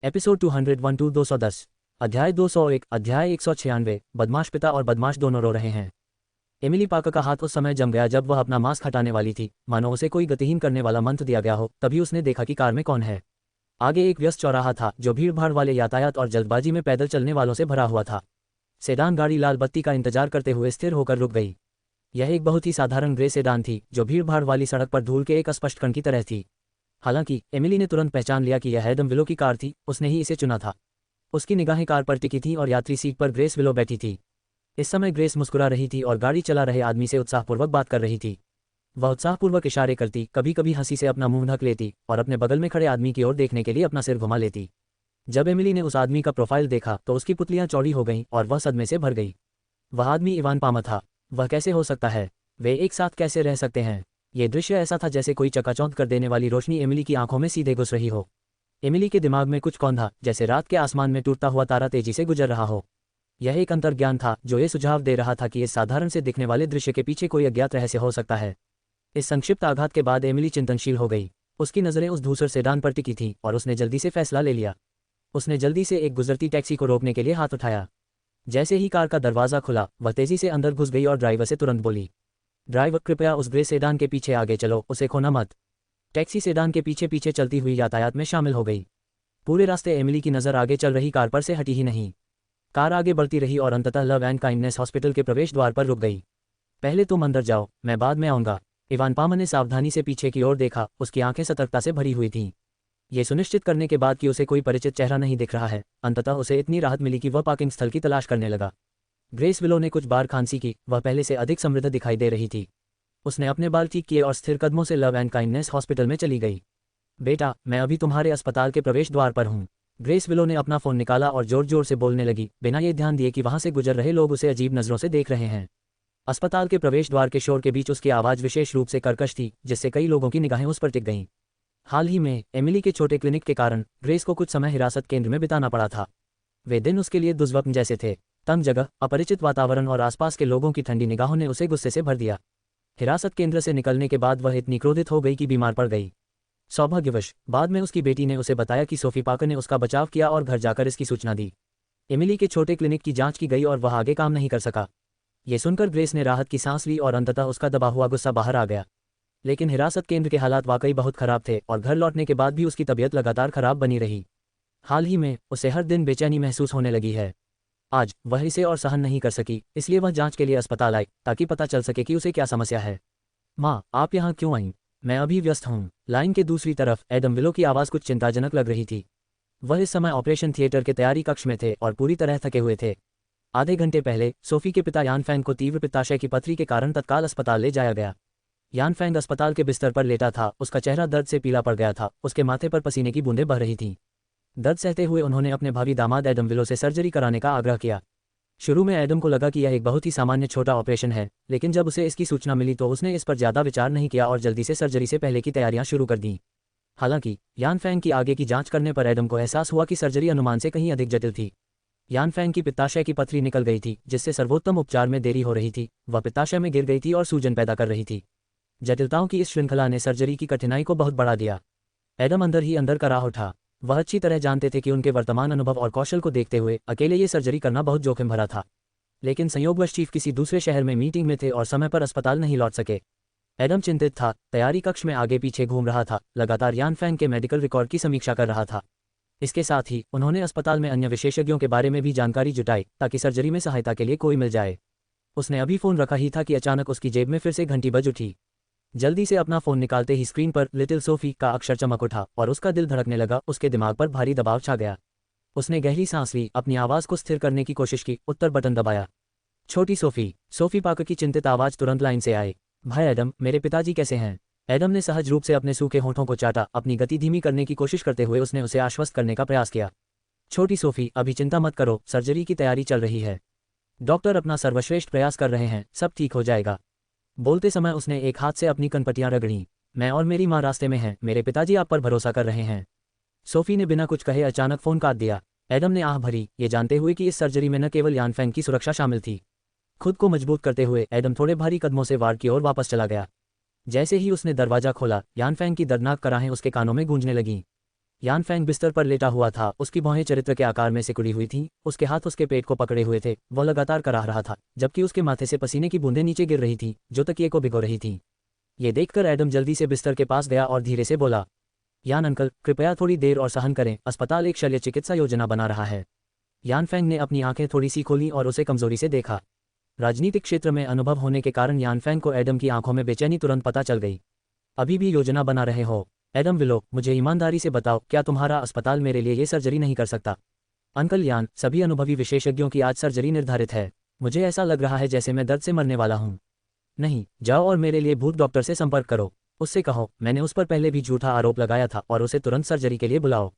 Episode 201 to 210। अध्याय 201। अध्याय 196। बदमाश पिता और बदमाश दोनों रो रहे हैं। एमिली पार्कर का हाथ उस समय जम गया जब वह अपना मास्क हटाने वाली थी, मानो उसे कोई गतिहीन करने वाला मंत्र दिया गया हो। तभी उसने देखा कि कार में कौन है। आगे एक व्यस्त चौराहा था जो भीड़भाड़ वाले यातायात और जल्दबाजी में पैदल चलने वालों से भरा हुआ था। सेडान गाड़ी लाल बत्ती का इंतजार करते हुए स्थिर होकर रुक गई। यह एक बहुत ही साधारण ग्रे सेडान थी जो भीड़भाड़ वाली सड़क पर धूल के एक अस्पष्ट कण की तरह थी। हालांकि एमिली ने तुरंत पहचान लिया कि यह एडम विलो की कार थी, उसने ही इसे चुना था। उसकी निगाहें कार पर टिकी थीं और यात्री सीट पर ग्रेस विलो बैठी थी। इस समय ग्रेस मुस्कुरा रही थी और गाड़ी चला रहे आदमी से उत्साहपूर्वक बात कर रही थी। वह उत्साहपूर्वक इशारे करती, कभी कभी हंसी से अपना मुंह ढक लेती और अपने बगल में खड़े आदमी की ओर देखने के लिए अपना सिर घुमा लेती। जब एमिली ने उस आदमी का प्रोफाइल देखा तो उसकी पुतलियां चौड़ी हो गईं और वह सदमे से भर गई। वह आदमी इवान पामर था। वह कैसे हो सकता है? वे एक साथ कैसे रह सकते हैं? ये दृश्य ऐसा था जैसे कोई चकाचौंध कर देने वाली रोशनी एमिली की आंखों में सीधे घुस रही हो। एमिली के दिमाग में कुछ कौंधा, जैसे रात के आसमान में टूटता हुआ तारा तेजी से गुजर रहा हो। यह एक अंतर्ज्ञान था जो ये सुझाव दे रहा था कि इस साधारण से दिखने वाले दृश्य के पीछे कोई अज्ञात रहस्य हो सकता है। इस संक्षिप्त आघात के बाद एमिली चिंतनशील हो गई। उसकी नज़रें उस धूसर सेडान पर टिकी थीं और उसने जल्दी से फैसला ले लिया। उसने जल्दी से एक गुजरती टैक्सी को रोकने के लिए हाथ उठाया। जैसे ही कार का दरवाज़ा खुला, वह तेजी से अंदर घुस गई और ड्राइवर से तुरंत बोली, ड्राइवर कृपया उस ग्रे सेडान के पीछे आगे चलो, उसे खोना मत। टैक्सी सेडान के पीछे पीछे चलती हुई यातायात में शामिल हो गई। पूरे रास्ते एमिली की नज़र आगे चल रही कार पर से हटी ही नहीं। कार आगे बढ़ती रही और अंततः लव एंड काइंडनेस हॉस्पिटल के प्रवेश द्वार पर रुक गई। पहले तुम अंदर जाओ, मैं बाद में आऊँगा। इवान पामर ने सावधानी से पीछे की ओर देखा, उसकी आंखें सतर्कता से भरी हुई थीं। ये सुनिश्चित करने के बाद कि उसे कोई परिचित चेहरा नहीं दिख रहा है, अंततः उसे इतनी राहत मिली कि वह पार्किंग स्थल की तलाश करने लगा। ग्रेस विलो ने कुछ बार खांसी की, वह पहले से अधिक समृद्ध दिखाई दे रही थी। उसने अपने बाल ठीक किए और स्थिर कदमों से लव एंड काइंडनेस हॉस्पिटल में चली गई। बेटा, मैं अभी तुम्हारे अस्पताल के प्रवेश द्वार पर हूँ। ग्रेस विलो ने अपना फ़ोन निकाला और जोर जोर से बोलने लगी, बिना ये ध्यान दिए कि वहाँ से गुजर रहे लोग उसे अजीब नज़रों से देख रहे हैं। अस्पताल के प्रवेश द्वार के शोर के बीच उसकी आवाज़ विशेष रूप से कर्कश थी, जिससे कई लोगों की निगाहें उस पर टिक गईं। हाल ही में एमिली के छोटे क्लिनिक के कारण ग्रेस को कुछ समय हिरासत केंद्र में बिताना पड़ा था। वे दिन उसके लिए दुर्स्वप्न जैसे थे। तंग जगह, अपरिचित वातावरण और आसपास के लोगों की ठंडी निगाहों ने उसे गुस्से से भर दिया। हिरासत केंद्र से निकलने के बाद वह इतनी क्रोधित हो गई कि बीमार पड़ गई। सौभाग्यवश बाद में उसकी बेटी ने उसे बताया कि सोफी पार्कर ने उसका बचाव किया और घर जाकर इसकी सूचना दी। एमिली के छोटे क्लिनिक की जांच की गई और वह आगे काम नहीं कर सका। ये सुनकर ग्रेस ने राहत की सांस ली और अंततः उसका दबा हुआ गुस्सा बाहर आ गया। लेकिन हिरासत केंद्र के हालात वाकई बहुत खराब थे और घर लौटने के बाद भी उसकी तबीयत लगातार खराब बनी रही। हाल ही में उसे हर दिन बेचैनी महसूस होने लगी है। आज वह इसे और सहन नहीं कर सकी, इसलिए वह जांच के लिए अस्पताल आई ताकि पता चल सके कि उसे क्या समस्या है। माँ, आप यहाँ क्यों आईं? मैं अभी व्यस्त हूँ। लाइन के दूसरी तरफ एडम विलो की आवाज़ कुछ चिंताजनक लग रही थी। वह इस समय ऑपरेशन थिएटर के तैयारी कक्ष में थे और पूरी तरह थके हुए थे। आधे घंटे पहले सोफी के पिता यान फैंग को तीव्र पित्ताशय की पथरी के कारण तत्काल अस्पताल ले जाया गया। यान फैंग अस्पताल के बिस्तर पर लेटा था, उसका चेहरा दर्द से पीला पड़ गया था, उसके माथे पर पसीने की बूंदें बह रही थीं। दर्द सहते हुए उन्होंने अपने भावी दामाद एडम विलो से सर्जरी कराने का आग्रह किया। शुरू में एडम को लगा कि यह एक बहुत ही सामान्य छोटा ऑपरेशन है, लेकिन जब उसे इसकी सूचना मिली तो उसने इस पर ज़्यादा विचार नहीं किया और जल्दी से सर्जरी से पहले की तैयारियां शुरू कर दीं। हालांकि यान फैंग की आगे की जांच करने पर एडम को एहसास हुआ कि सर्जरी अनुमान से कहीं अधिक जटिल थी। यान फैंग की पित्ताशय की पथरी निकल गई थी, जिससे सर्वोत्तम उपचार में देरी हो रही थी। वह पित्ताशय में गिर गई थी और सूजन पैदा कर रही थी। जटिलताओं की इस श्रृंखला ने सर्जरी की कठिनाई को बहुत बढ़ा दिया। एडम अंदर ही अंदर कराह उठा। वह अच्छी तरह जानते थे कि उनके वर्तमान अनुभव और कौशल को देखते हुए अकेले ये सर्जरी करना बहुत जोखिम भरा था। लेकिन संयोगवश चीफ किसी दूसरे शहर में मीटिंग में थे और समय पर अस्पताल नहीं लौट सके। एडम चिंतित था, तैयारी कक्ष में आगे पीछे घूम रहा था, लगातार यान फैंग के मेडिकल रिकॉर्ड की समीक्षा कर रहा था। इसके साथ ही उन्होंने अस्पताल में अन्य विशेषज्ञों के बारे में भी जानकारी जुटाई ताकि सर्जरी में सहायता के लिए कोई मिल जाए। उसने अभी फ़ोन रखा ही था कि अचानक उसकी जेब में फिर से घंटी बज उठी। जल्दी से अपना फ़ोन निकालते ही स्क्रीन पर लिटिल सोफी का अक्षर चमक उठा और उसका दिल धड़कने लगा। उसके दिमाग पर भारी दबाव छा गया। उसने गहरी सांस ली, अपनी आवाज़ को स्थिर करने की कोशिश की, उत्तर बटन दबाया। छोटी सोफी। सोफी पार्कर की चिंतित आवाज़ तुरंत लाइन से आई। भाई एडम, मेरे पिताजी कैसे हैं? एडम ने सहज रूप से अपने सूखे होठों को चाटा। अपनी गति धीमी करने की कोशिश करते हुए उसने उसे आश्वस्त करने का प्रयास किया। छोटी सोफी, अभी चिंता मत करो, सर्जरी की तैयारी चल रही है। डॉक्टर अपना सर्वश्रेष्ठ प्रयास कर रहे हैं, सब ठीक हो जाएगा। बोलते समय उसने एक हाथ से अपनी कनपटियां रगड़ीं। मैं और मेरी माँ रास्ते में हैं, मेरे पिताजी आप पर भरोसा कर रहे हैं। सोफी ने बिना कुछ कहे अचानक फ़ोन काट दिया। एडम ने आह भरी, ये जानते हुए कि इस सर्जरी में न केवल यान फैंग की सुरक्षा शामिल थी। खुद को मजबूत करते हुए एडम थोड़े भारी कदमों से वार्ड की ओर वापस चला गया। जैसे ही उसने दरवाज़ा खोला, यान फैंग की दर्दनाक कराहें उसके कानों में गूंजने लगीं। यान फेंग बिस्तर पर लेटा हुआ था, उसकी भौहें चरित्र के आकार में सिकुड़ी हुई थीं, उसके हाथ उसके पेट को पकड़े हुए थे, वह लगातार कराह रहा था, जबकि उसके माथे से पसीने की बूंदें नीचे गिर रही थीं, जो तकिए को भिगो रही थीं। ये देखकर एडम जल्दी से बिस्तर के पास गया और धीरे से बोला, यान अंकल, कृपया थोड़ी देर और सहन करें, अस्पताल एक शल्य चिकित्सा योजना बना रहा है। यान फेंग ने अपनी आंखें थोड़ी सी खोलीं और उसे कमजोरी से देखा। राजनीतिक क्षेत्र में अनुभव होने के कारण यान फेंग को एडम की आंखों में बेचैनी तुरंत पता चल गई। अभी भी योजना बना रहे हो? एडम विलो, मुझे ईमानदारी से बताओ, क्या तुम्हारा अस्पताल मेरे लिए ये सर्जरी नहीं कर सकता? अंकल यान, सभी अनुभवी विशेषज्ञों की आज सर्जरी निर्धारित है। मुझे ऐसा लग रहा है जैसे मैं दर्द से मरने वाला हूँ। नहीं, जाओ और मेरे लिए भूत डॉक्टर से संपर्क करो। उससे कहो मैंने उस पर पहले भी झूठा आरोप लगाया था और उसे तुरंत सर्जरी के लिए बुलाओ।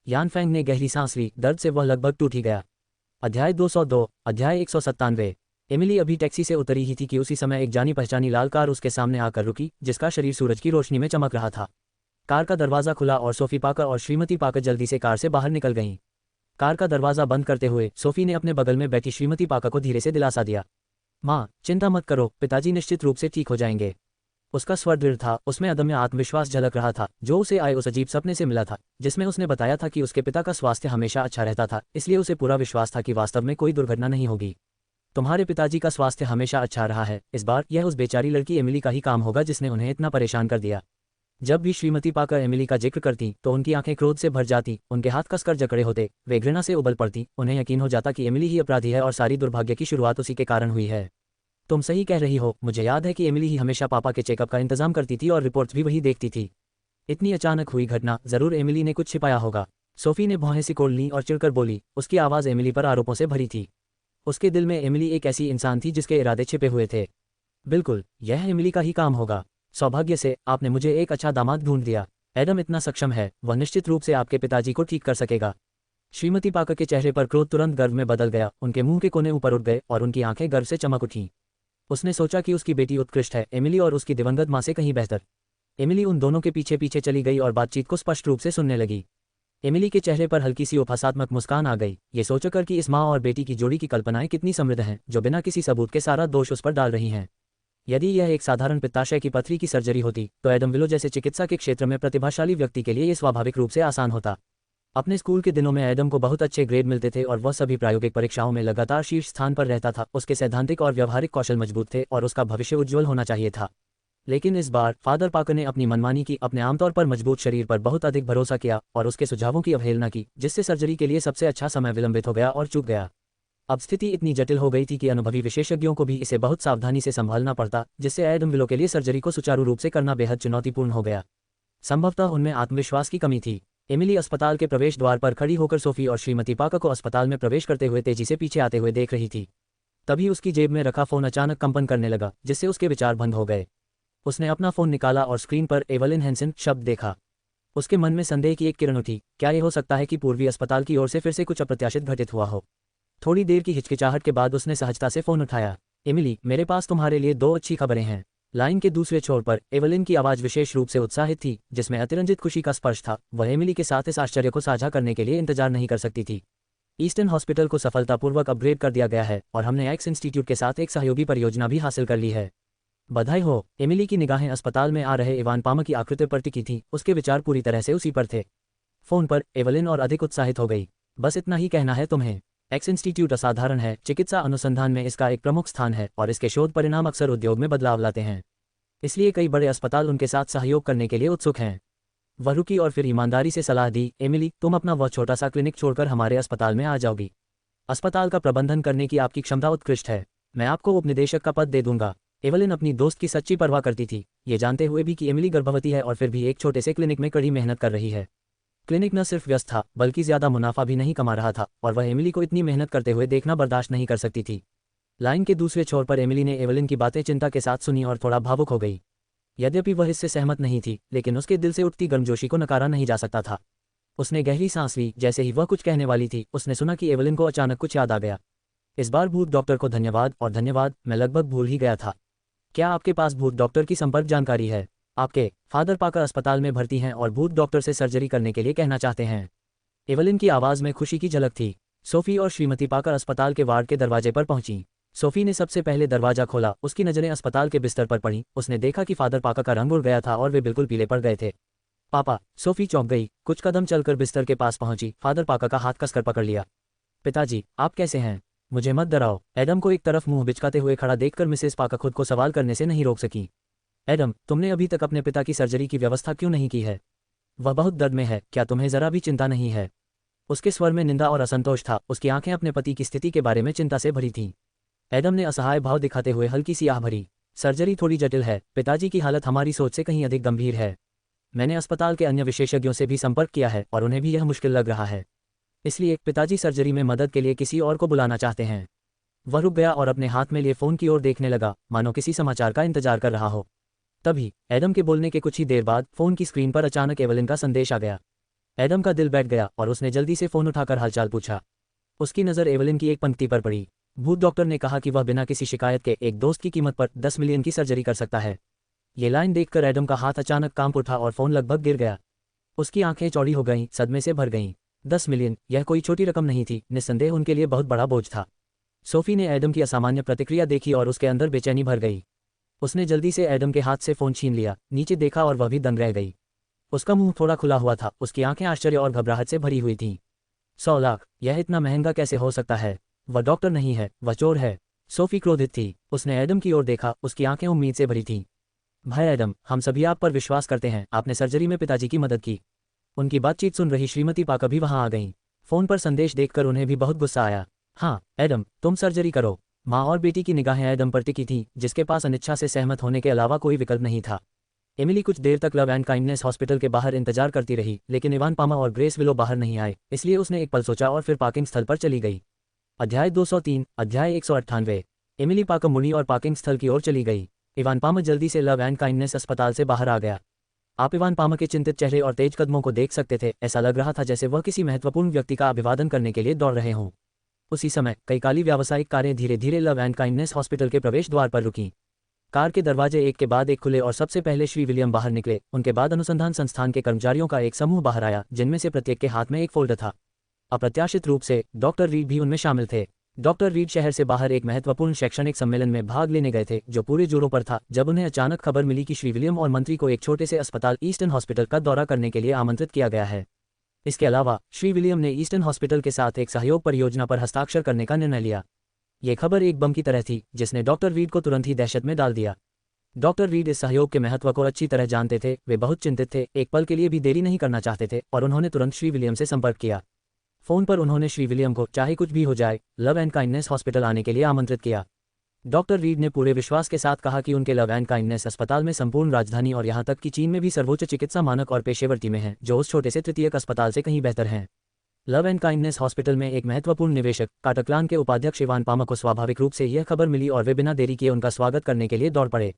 यान फेंग ने गहरी सांस ली, दर्द से वह लगभग टूट ही गया। अध्याय 202, अध्याय 197। एमिली अभी टैक्सी से उतरी ही थी कि उसी समय एक जानी पहचानी लाल कार उसके सामने आकर रुकी, जिसका शरीर सूरज की रोशनी में चमक रहा था। कार का दरवाजा खुला और सोफी पाकर और श्रीमती पाकर जल्दी से कार से बाहर निकल गईं। कार का दरवाजा बंद करते हुए सोफी ने अपने बगल में बैठी श्रीमती पाकर को धीरे से दिलासा दिया, माँ, चिंता मत करो, पिताजी निश्चित रूप से ठीक हो जाएंगे। उसका स्वर दृढ़ था, उसमें अदम्य आत्मविश्वास झलक रहा था, जो उसे आए उस अजीब सपने से मिला था, जिसमें उसने बताया था कि उसके पिता का स्वास्थ्य हमेशा अच्छा रहता था, इसलिए उसे पूरा विश्वास था कि वास्तव में कोई दुर्घटना नहीं होगी। तुम्हारे पिताजी का स्वास्थ्य हमेशा अच्छा रहा है, इस बार यह उस बेचारी लड़की एमिली का ही काम होगा जिसने उन्हें इतना परेशान कर दिया। जब भी श्रीमती पाकर एमिली का जिक्र करती तो उनकी आंखें क्रोध से भर जाती, उनके हाथ कसकर जकड़े होते, वे घृणा से उबल पड़ती, उन्हें यकीन हो जाता कि एमिली ही अपराधी है और सारी दुर्भाग्य की शुरुआत उसी के कारण हुई है। तुम सही कह रही हो, मुझे याद है कि एमिली ही हमेशा पापा के चेकअप का इंतजाम करती थी और रिपोर्ट्स भी वही देखती थी। इतनी अचानक हुई घटना, जरूर एमिली ने कुछ छिपाया होगा। सोफी ने भौहें सिकोड़ लीं और चिढ़कर बोली, उसकी आवाज़ एमिली पर आरोपों से भरी थी। उसके दिल में एमिली एक ऐसी इंसान थी जिसके इरादे छिपे हुए थे। बिल्कुल, यह एमिली का ही काम होगा। सौभाग्य से आपने मुझे एक अच्छा दामाद ढूंढ दिया। एडम इतना सक्षम है, वह निश्चित रूप से आपके पिताजी को ठीक कर सकेगा। श्रीमती पाकर के चेहरे पर क्रोध तुरंत गर्व में बदल गया, उनके मुंह के कोने ऊपर उठ गए और उनकी आंखें गर्व से चमक उठीं। उसने सोचा कि उसकी बेटी उत्कृष्ट है, एमिली और उसकी दिवंगत माँ से कहीं बेहतर। एमिली उन दोनों के पीछे पीछे चली गई और बातचीत को स्पष्ट रूप से सुनने लगी। एमिली के चेहरे पर हल्की सी उपहासात्मक मुस्कान आ गई, ये सोचकर कि इस माँ और बेटी की जोड़ी की कल्पनाएं कितनी समृद्ध हैं, जो बिना किसी सबूत के सारा दोष उस पर डाल रही हैं। यदि यह एक साधारण पित्ताशय की पथरी की सर्जरी होती तो एडम विलो जैसे चिकित्सा के क्षेत्र में प्रतिभाशाली व्यक्ति के लिए ये स्वाभाविक रूप से आसान होता। अपने स्कूल के दिनों में एडम को बहुत अच्छे ग्रेड मिलते थे और वह सभी प्रायोगिक परीक्षाओं में लगातार शीर्ष स्थान पर रहता था। उसके सैद्धांतिक और व्यवहारिक कौशल मजबूत थे और उसका भविष्य उज्ज्वल होना चाहिए था। लेकिन इस बार फादर पाकर ने अपनी मनमानी की, अपने आमतौर पर मजबूत शरीर पर बहुत अधिक भरोसा किया और उसके सुझावों की अवहेलना की, जिससे सर्जरी के लिए सबसे अच्छा समय विलंबित हो गया और चूक गया। अब स्थिति इतनी जटिल हो गई थी कि अनुभवी विशेषज्ञों को भी इसे बहुत सावधानी से संभालना पड़ता, जिससे एडम विलो के लिए सर्जरी को सुचारू रूप से करना बेहद चुनौतीपूर्ण हो गया। संभवतः उनमें आत्मविश्वास की कमी थी। एमिली अस्पताल के प्रवेश द्वार पर खड़ी होकर सोफी और श्रीमती पाकर को अस्पताल में प्रवेश करते हुए तेजी से पीछे आते हुए देख रही थी। तभी उसकी जेब में रखा फोन अचानक कंपन करने लगा, जिससे उसके विचार बंद हो गए। उसने अपना फोन निकाला और स्क्रीन पर एवलिन हैंसन शब्द देखा। उसके मन में संदेह की एक किरण उठी, क्या ये हो सकता है कि पूर्वी अस्पताल की ओर से फिर से कुछ अप्रत्याशित घटित हुआ हो। थोड़ी देर की हिचकिचाहट के बाद उसने सहजता से फोन उठाया। एमिली, मेरे पास तुम्हारे लिए 2 अच्छी खबरें हैं। लाइन के दूसरे छोर पर एवलिन की आवाज़ विशेष रूप से उत्साहित थी, जिसमें अतिरंजित खुशी का स्पर्श था। वह एमिली के साथ इस आश्चर्य को साझा करने के लिए इंतजार नहीं कर सकती थी। ईस्टर्न हॉस्पिटल को सफलतापूर्वक अपग्रेड कर दिया गया है और हमने एक्स इंस्टीट्यूट के साथ एक सहयोगी परियोजना भी हासिल कर ली है। बधाई हो। एमिली की निगाहें अस्पताल में आ रहे इवान पामर की आकृति पर टिकी थीं, उसके विचार पूरी तरह से उसी पर थे। फोन पर एवलिन और अधिक उत्साहित हो गई। बस इतना ही कहना है तुम्हें। एक्स इंस्टीट्यूट असाधारण है, चिकित्सा अनुसंधान में इसका एक प्रमुख स्थान है और इसके शोध परिणाम अक्सर उद्योग में बदलाव लाते हैं। इसलिए कई बड़े अस्पताल उनके साथ सहयोग करने के लिए उत्सुक हैं। वह रुकी और फिर ईमानदारी से सलाह दी, एमिली, तुम अपना वह छोटा सा क्लिनिक छोड़कर हमारे अस्पताल में आ जाओगी। अस्पताल का प्रबंधन करने की आपकी क्षमता उत्कृष्ट है। मैं आपको उपनिदेशक का पद दे दूंगा। एवलिन अपनी दोस्त की सच्ची परवाह करती थी, ये जानते हुए भी कि एमिली गर्भवती है और फिर भी एक छोटे से क्लिनिक में कड़ी मेहनत कर रही है। क्लिनिक न सिर्फ व्यस्त था, बल्कि ज्यादा मुनाफा भी नहीं कमा रहा था और वह एमिली को इतनी मेहनत करते हुए देखना बर्दाश्त नहीं कर सकती थी। लाइन के दूसरे छोर पर एमिली ने एवलिन की बातें चिंता के साथ सुनी और थोड़ा भावुक हो गई। यद्यपि वह इससे सहमत नहीं थी, लेकिन उसके दिल से उठती गर्मजोशी को नकारा नहीं जा सकता था। उसने गहरी सांस ली। जैसे ही वह कुछ कहने वाली थी, उसने सुना कि एवलिन को अचानक कुछ याद आ गया। इस बार भूत डॉक्टर को धन्यवाद और धन्यवाद, मैं लगभग भूल ही गया था। क्या आपके पास भूत डॉक्टर की संपर्क जानकारी है? आपके फादर पाकर अस्पताल में भर्ती हैं और भूत डॉक्टर से सर्जरी करने के लिए कहना चाहते हैं। एवलिन की आवाज़ में खुशी की झलक थी। सोफी और श्रीमती पाकर अस्पताल के वार्ड के दरवाजे पर पहुंची। सोफी ने सबसे पहले दरवाजा खोला, उसकी नज़रें अस्पताल के बिस्तर पर पड़ी। उसने देखा कि फादर पाकर का रंग उड़ गया था और वे बिल्कुल पीले पड़ गए थे। पापा, सोफी चौंक गई, कुछ कदम चलकर बिस्तर के पास पहुंची, फादर पाका का हाथ कसकर पकड़ लिया। पिताजी, आप कैसे हैं? मुझे मत डराओ। एडम को एक तरफ मुंह बिचकाते हुए खड़ा देखकर मिसेस पाका खुद को सवाल करने से नहीं रोक सकी। एडम, तुमने अभी तक अपने पिता की सर्जरी की व्यवस्था क्यों नहीं की है? वह बहुत दर्द में है, क्या तुम्हें जरा भी चिंता नहीं है? उसके स्वर में निंदा और असंतोष था, उसकी आंखें अपने पति की स्थिति के बारे में चिंता से भरी थीं। एडम ने असहाय भाव दिखाते हुए हल्की सी आह भरी। सर्जरी थोड़ी जटिल है, पिताजी की हालत हमारी सोच से कहीं अधिक गंभीर है। मैंने अस्पताल के अन्य विशेषज्ञों से भी संपर्क किया है और उन्हें भी यह मुश्किल लग रहा है। इसलिए पिताजी सर्जरी में मदद के लिए किसी और को बुलाना चाहते हैं। वह रुक गया और अपने हाथ में लिए फ़ोन की ओर देखने लगा, मानो किसी समाचार का इंतजार कर रहा हो। तभी एडम के बोलने के कुछ ही देर बाद फ़ोन की स्क्रीन पर अचानक एवलिन का संदेश आ गया। एडम का दिल बैठ गया और उसने जल्दी से फ़ोन उठाकर हालचाल पूछा। उसकी नज़र एवलिन की एक पंक्ति पर पड़ी। भूत डॉक्टर ने कहा कि वह बिना किसी शिकायत के एक दोस्त की कीमत पर 10 मिलियन की सर्जरी कर सकता है। ये लाइन देखकर एडम का हाथ अचानक कांप उठा और फ़ोन लगभग गिर गया। उसकी आंखें चौड़ी हो गईं, सदमे से भर गईं। 10 मिलियन, यह कोई छोटी रकम नहीं थी, निस्संदेह उनके लिए बहुत बड़ा बोझ था। सोफी ने एडम की असामान्य प्रतिक्रिया देखी और उसके अंदर बेचैनी भर गई। उसने जल्दी से एडम के हाथ से फ़ोन छीन लिया, नीचे देखा और वह भी दंग रह गई। उसका मुंह थोड़ा खुला हुआ था, उसकी आंखें आश्चर्य और घबराहट से भरी हुई थीं। 100 लाख, यह इतना महंगा कैसे हो सकता है? वह डॉक्टर नहीं है, वह चोर है। सोफी क्रोधित थी, उसने एडम की ओर देखा, उसकी आंखें उम्मीद से भरी थीं। भाई एडम, हम सभी आप पर विश्वास करते हैं, आपने सर्जरी में पिताजी की मदद की। उनकी बातचीत सुन रही श्रीमती पाका भी वहां आ गईं। फ़ोन पर संदेश देखकर उन्हें भी बहुत गुस्सा आया। हाँ एडम, तुम सर्जरी करो। माँ और बेटी की निगाहें एडम पर टिकी थीं, जिसके पास अनिच्छा से सहमत होने के अलावा कोई विकल्प नहीं था। एमिली कुछ देर तक लव एंड काइंडनेस हॉस्पिटल के बाहर इंतजार करती रही, लेकिन इवान पामा और ग्रेस विलो बाहर नहीं आए, इसलिए उसने एक पल सोचा और फिर पार्किंग स्थल पर चली गई। अध्याय 203, अध्याय 198। एमिली पाका मुड़ी और पार्किंग स्थल की ओर चली गई। इवान पामा जल्दी से लव एंड काइंडनेस अस्पताल से बाहर आ गया। आप इवान पामा के चिंतित चेहरे और तेज कदमों को देख सकते थे, ऐसा लग रहा था जैसे वह किसी महत्वपूर्ण व्यक्ति का अभिवादन करने के लिए दौड़ रहे हों। उसी समय कई काली व्यावसायिक कारें धीरे धीरे लव एंड काइंडनेस हॉस्पिटल के प्रवेश द्वार पर रुकीं। कार के दरवाजे एक के बाद एक खुले और सबसे पहले श्री विलियम बाहर निकले, उनके बाद अनुसंधान संस्थान के कर्मचारियों का एक समूह बाहर आया, जिनमें से प्रत्येक के हाथ में एक फोल्डर था। अप्रत्याशित रूप से डॉक्टर रीड भी उनमें शामिल थे। डॉक्टर रीड शहर से बाहर एक महत्वपूर्ण शैक्षणिक सम्मेलन में भाग लेने गए थे, जो पूरे जोरों पर था, जब उन्हें अचानक खबर मिली कि श्री विलियम और मंत्री को एक छोटे से अस्पताल ईस्टर्न हॉस्पिटल का दौरा करने के लिए आमंत्रित किया गया है। इसके अलावा श्री विलियम ने ईस्टर्न हॉस्पिटल के साथ एक सहयोग परियोजना पर हस्ताक्षर करने का निर्णय लिया। ये खबर एक बम की तरह थी, जिसने डॉक्टर रीड को तुरंत ही दहशत में डाल दिया। डॉक्टर रीड इस सहयोग के महत्व को अच्छी तरह जानते थे, वे बहुत चिंतित थे, एक पल के लिए भी देरी नहीं करना चाहते थे और उन्होंने तुरंत श्री विलियम से संपर्क किया। फ़ोन पर उन्होंने श्री विलियम को, चाहे कुछ भी हो जाए, लव एंड काइंडनेस हॉस्पिटल आने के लिए आमंत्रित किया। डॉक्टर रीड ने पूरे विश्वास के साथ कहा कि उनके लव एंड काइंडनेस अस्पताल में संपूर्ण राजधानी और यहां तक कि चीन में भी सर्वोच्च चिकित्सा मानक और पेशेवर टीमें हैं, जो उस छोटे से तृतीयक अस्पताल से कहीं बेहतर हैं। लव एंड काइंडनेस हॉस्पिटल में एक महत्वपूर्ण निवेशक काटाक्लान के उपाध्यक्ष इवान पामा को स्वाभाविक रूप से यह खबर मिली और वे बिना देरी किए उनका स्वागत करने के लिए दौड़ पड़े।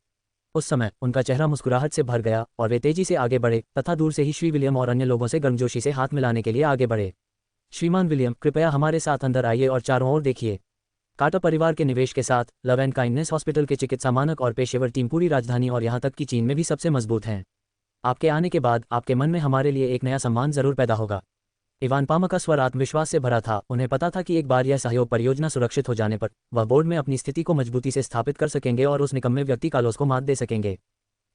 उस समय उनका चेहरा मुस्कुराहट से भर गया और वे तेजी से आगे बढ़े तथा दूर से ही श्री विलियम और अन्य लोगों से गर्मजोशी से हाथ मिलाने के लिए आगे बढ़े। श्रीमान विलियम, कृपया हमारे साथ अंदर आइए और चारों ओर देखिए। काटा परिवार के निवेश के साथ लव एंड काइंडनेस हॉस्पिटल के चिकित्सा मानक और पेशेवर टीम पूरी राजधानी और यहां तक कि चीन में भी सबसे मजबूत हैं। आपके आने के बाद आपके मन में हमारे लिए एक नया सम्मान जरूर पैदा होगा। इवान पामा का स्वर आत्मविश्वास से भरा था, उन्हें पता था कि एक बार यह सहयोग परियोजना सुरक्षित हो जाने पर वह बोर्ड में अपनी स्थिति को मजबूती से स्थापित कर सकेंगे और उस निकम्मे व्यक्ति कार्लोस को मात दे सकेंगे।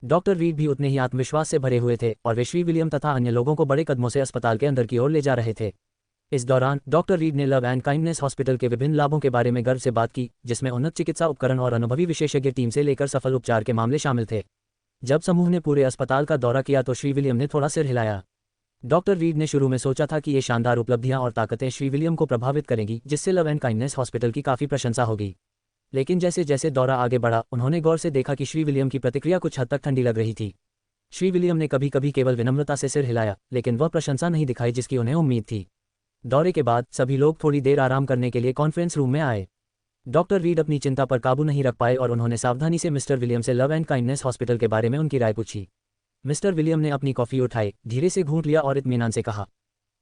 डॉक्टर रीड भी उतने ही आत्मविश्वास से भरे हुए थे और वे श्री विलियम तथा अन्य लोगों को बड़े कदमों से अस्पताल के अंदर की ओर ले जा रहे थे। इस दौरान डॉक्टर रीड ने लव एंड काइंडनेस हॉस्पिटल के विभिन्न लाभों के बारे में गर्व से बात की, जिसमें उन्नत चिकित्सा उपकरण और अनुभवी विशेषज्ञ टीम से लेकर सफल उपचार के मामले शामिल थे। जब समूह ने पूरे अस्पताल का दौरा किया तो श्री विलियम ने थोड़ा सिर हिलाया। डॉक्टर रीड ने शुरू में सोचा था कि ये शानदार उपलब्धियां और ताकतें श्री विलियम को प्रभावित करेंगी, जिससे लव एंड काइंडनेस हॉस्पिटल की काफ़ी प्रशंसा होगी। लेकिन जैसे जैसे दौरा आगे बढ़ा, उन्होंने गौर से देखा कि श्री विलियम की प्रतिक्रिया कुछ हद तक ठंडी लग रही थी। श्री विलियम ने कभी कभी केवल विनम्रता से सिर हिलाया, लेकिन वह प्रशंसा नहीं दिखाई जिसकी उन्हें उम्मीद थी। दौरे के बाद सभी लोग थोड़ी देर आराम करने के लिए कॉन्फ्रेंस रूम में आए। डॉक्टर रीड अपनी चिंता पर काबू नहीं रख पाए और उन्होंने सावधानी से मिस्टर विलियम से लव एंड काइंडनेस हॉस्पिटल के बारे में उनकी राय पूछी। मिस्टर विलियम ने अपनी कॉफ़ी उठाई, धीरे से घूंट लिया और इत्मीनान से कहा,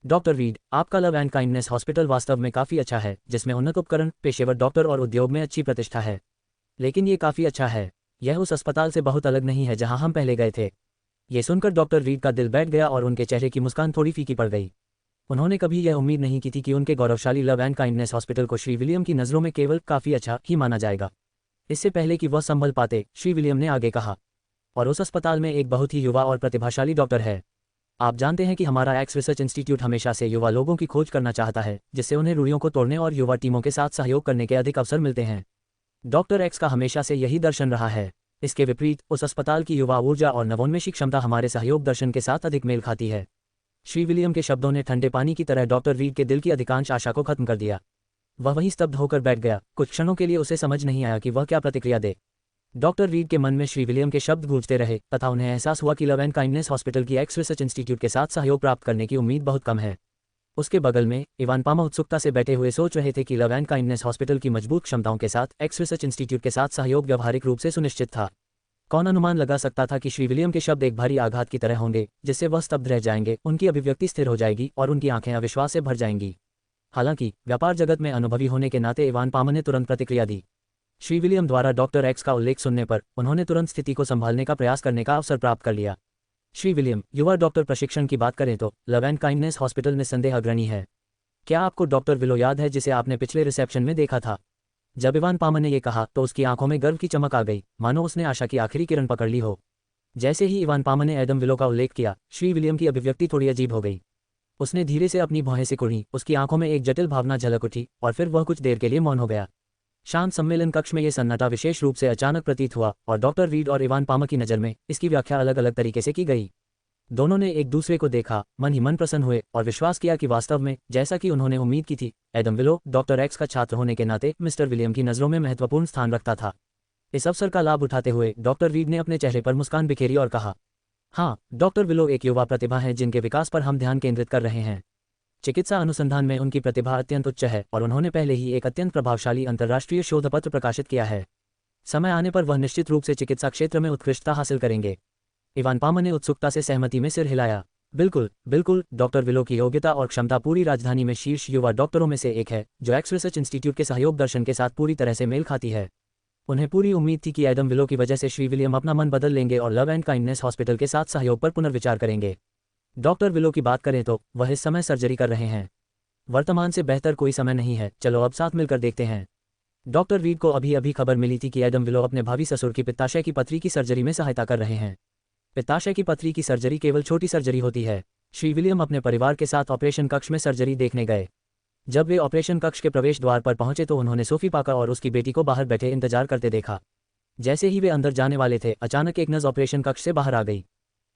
डॉक्टर रीड, आपका लव एंड काइंडनेस हॉस्पिटल वास्तव में काफ़ी अच्छा है, जिसमें उन्नत उपकरण, पेशेवर डॉक्टर और उद्योग में अच्छी प्रतिष्ठा है। लेकिन ये काफ़ी अच्छा है, यह उस अस्पताल से बहुत अलग नहीं है जहां हम पहले गए थे। ये सुनकर डॉक्टर रीड का दिल बैठ गया और उनके चेहरे की मुस्कान थोड़ी फीकी पड़ गई। उन्होंने कभी यह उम्मीद नहीं की थी कि उनके गौरवशाली लव एंड काइंडनेस हॉस्पिटल को श्री विलियम की नज़रों में केवल काफ़ी अच्छा ही माना जाएगा। इससे पहले कि वह संभल पाते, श्री विलियम ने आगे कहा, और उस अस्पताल में एक बहुत ही युवा और प्रतिभाशाली डॉक्टर है। आप जानते हैं कि हमारा एक्स रिसर्च इंस्टीट्यूट हमेशा से युवा लोगों की खोज करना चाहता है, जिससे उन्हें रूढ़ियों को तोड़ने और युवा टीमों के साथ सहयोग करने के अधिक अवसर मिलते हैं। डॉक्टर एक्स का हमेशा से यही दर्शन रहा है। इसके विपरीत उस अस्पताल की युवा ऊर्जा और नवोन्मेषी क्षमता हमारे सहयोग दर्शन के साथ अधिक मेल खाती है। श्री विलियम के शब्दों ने ठंडे पानी की तरह डॉक्टर रीड के दिल की अधिकांश आशा को खत्म कर दिया। वह वहीं स्तब्ध होकर बैठ गया। कुछ क्षणों के लिए उसे समझ नहीं आया कि वह क्या प्रतिक्रिया दे। डॉक्टर रीड के मन में श्री विलियम के शब्द गूंजते रहे तथा उन्हें एहसास हुआ कि लव एंड काइंडनेस हॉस्पिटल की एक्स रिसर्च इंस्टीट्यूट के साथ सहयोग प्राप्त करने की उम्मीद बहुत कम है। उसके बगल में इवान पामा उत्सुकता से बैठे हुए सोच रहे थे कि लव एंड काइंडनेस हॉस्पिटल की मजबूत क्षमताओं के साथ एक्स रिसर्च इंस्टीट्यूट के साथ सहयोग व्यावहारिक रूप से सुनिश्चित था। कौन अनुमान लगा सकता था कि श्री विलियम के शब्द एक भारी आघात की तरह होंगे, जिससे वह स्तब्ध रह जाएंगे, उनकी अभिव्यक्ति स्थिर हो जाएगी और उनकी आंखें अविश्वास से भर जाएंगी। हालांकि व्यापार जगत में अनुभवी होने के नाते इवान पामा ने तुरंत प्रतिक्रिया दी। श्री विलियम द्वारा डॉक्टर एक्स का उल्लेख सुनने पर उन्होंने तुरंत स्थिति को संभालने का प्रयास करने का अवसर प्राप्त कर लिया। श्री विलियम, युवा डॉक्टर प्रशिक्षण की बात करें तो लव एंड काइंडनेस हॉस्पिटल निस्संदेह अग्रणी है। क्या आपको डॉक्टर विलो याद है, जिसे आपने पिछले रिसेप्शन में देखा था? जब इवान पामा ने यह कहा तो उसकी आंखों में गर्व की चमक आ गई, मानो उसने आशा की आखिरी किरण पकड़ ली हो। जैसे ही इवान पामा ने एडम विलो का उल्लेख किया, श्री विलियम की अभिव्यक्ति थोड़ी अजीब हो गई। उसने धीरे से अपनी भौहें सिकुड़ी, उसकी आंखों में एक जटिल भावना झलक उठी और फिर वह कुछ देर के लिए मौन हो गया। शांत सम्मेलन कक्ष में यह सन्नाटा विशेष रूप से अचानक प्रतीत हुआ और डॉक्टर रीड और इवान पामा की नज़र में इसकी व्याख्या अलग अलग तरीके से की गई। दोनों ने एक दूसरे को देखा, मन ही मन प्रसन्न हुए और विश्वास किया कि वास्तव में, जैसा कि उन्होंने उम्मीद की थी, एडम विलो डॉक्टर एक्स का छात्र होने के नाते मिस्टर विलियम की नज़रों में महत्वपूर्ण स्थान रखता था। इस अवसर का लाभ उठाते हुए डॉक्टर रीड ने अपने चेहरे पर मुस्कान बिखेरी और कहा, हाँ, डॉक्टर विलो एक युवा प्रतिभा है जिनके विकास पर हम ध्यान केंद्रित कर रहे हैं। चिकित्सा अनुसंधान में उनकी प्रतिभा अत्यंत उच्च है और उन्होंने पहले ही एक अत्यंत प्रभावशाली अंतर्राष्ट्रीय शोध पत्र प्रकाशित किया है। समय आने पर वह निश्चित रूप से चिकित्सा क्षेत्र में उत्कृष्टता हासिल करेंगे। इवान पामा ने उत्सुकता से सहमति में सिर हिलाया। बिल्कुल बिल्कुल, डॉक्टर विलो की योग्यता और क्षमता पूरी राजधानी में शीर्ष युवा डॉक्टरों में से एक है, जो एक्स रिसर्च इंस्टीट्यूट के सहयोग दर्शन के साथ पूरी तरह से मेल खाती है। उन्हें पूरी उम्मीद थी कि एडम विलो की वजह से श्री विलियम अपना मन बदल लेंगे और लव एंड काइंडनेस हॉस्पिटल के साथ सहयोग पर पुनर्विचार करेंगे। डॉक्टर विलो की बात करें तो वह इस समय सर्जरी कर रहे हैं। वर्तमान से बेहतर कोई समय नहीं है, चलो अब साथ मिलकर देखते हैं। डॉक्टर रीड को अभी अभी खबर मिली थी कि एडम विलो अपने भावी ससुर की पित्ताशय की पथरी की सर्जरी में सहायता कर रहे हैं। पित्ताशय की पथरी की सर्जरी केवल छोटी सर्जरी होती है। श्री विलियम अपने परिवार के साथ ऑपरेशन कक्ष में सर्जरी देखने गए। जब वे ऑपरेशन कक्ष के प्रवेश द्वार पर पहुंचे तो उन्होंने सोफी पाकर और उसकी बेटी को बाहर बैठे इंतजार करते देखा। जैसे ही वे अंदर जाने वाले थे, अचानक एक नर्स ऑपरेशन कक्ष से बाहर आ गई।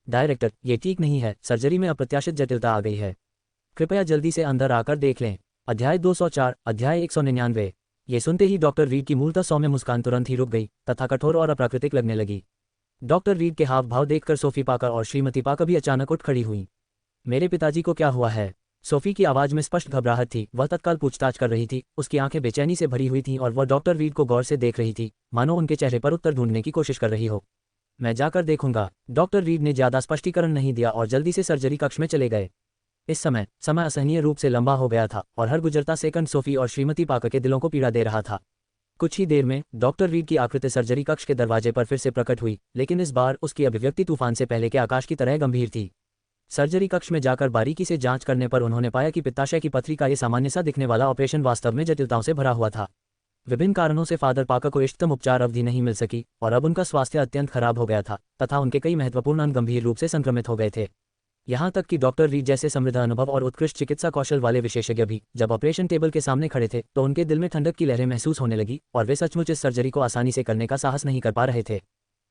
डायरेक्टर, ये ठीक नहीं है, सर्जरी में अप्रत्याशित जटिलता आ गई है, कृपया जल्दी से अंदर आकर देख लें। अध्याय 204, अध्याय 199। ये सुनते ही डॉक्टर रीड की मूलतः सौम्य मुस्कान तुरंत ही रुक गई तथा कठोर और अप्राकृतिक लगने लगी। डॉक्टर रीड के हाव भाव देखकर सोफी पाकर और श्रीमती पाकर भी अचानक उठ खड़ी हुई। मेरे पिताजी को क्या हुआ है? सोफी की आवाज में स्पष्ट घबराहट थी। वह तत्काल पूछताछ कर रही थी। उसकी आंखें बेचैनी से भरी हुई थीं और वह डॉक्टर रीड को गौर से देख रही थी, मानो उनके चेहरे पर उत्तर ढूंढने की कोशिश कर रही हो। मैं जाकर देखूंगा। डॉक्टर रीड ने ज्यादा स्पष्टीकरण नहीं दिया और जल्दी से सर्जरी कक्ष में चले गए। इस समय असहनीय रूप से लंबा हो गया था और हर गुजरता सेकंड सोफी और श्रीमती पाकर के दिलों को पीड़ा दे रहा था। कुछ ही देर में डॉक्टर रीड की आकृति सर्जरी कक्ष के दरवाजे पर फिर से प्रकट हुई, लेकिन इस बार उसकी अभिव्यक्ति तूफान से पहले के आकाश की तरह गंभीर थी। सर्जरी कक्ष में जाकर बारीकी से जांच करने पर उन्होंने पाया कि पित्ताशय की पथरी का ये सामान्य सा दिखने वाला ऑपरेशन वास्तव में जटिलताओं से भरा हुआ था। विभिन्न कारणों से फादर पाकर को इष्टतम उपचार अवधि नहीं मिल सकी और अब उनका स्वास्थ्य अत्यंत खराब हो गया था तथा उनके कई महत्वपूर्ण अंग गंभीर रूप से संक्रमित हो गए थे। यहाँ तक कि डॉक्टर रीड जैसे समृद्ध अनुभव और उत्कृष्ट चिकित्सा कौशल वाले विशेषज्ञ भी जब ऑपरेशन टेबल के सामने खड़े थे तो उनके दिल में ठंडक की लहरें महसूस होने लगी और वे सचमुच इस सर्जरी को आसानी से करने का साहस नहीं कर पा रहे थे।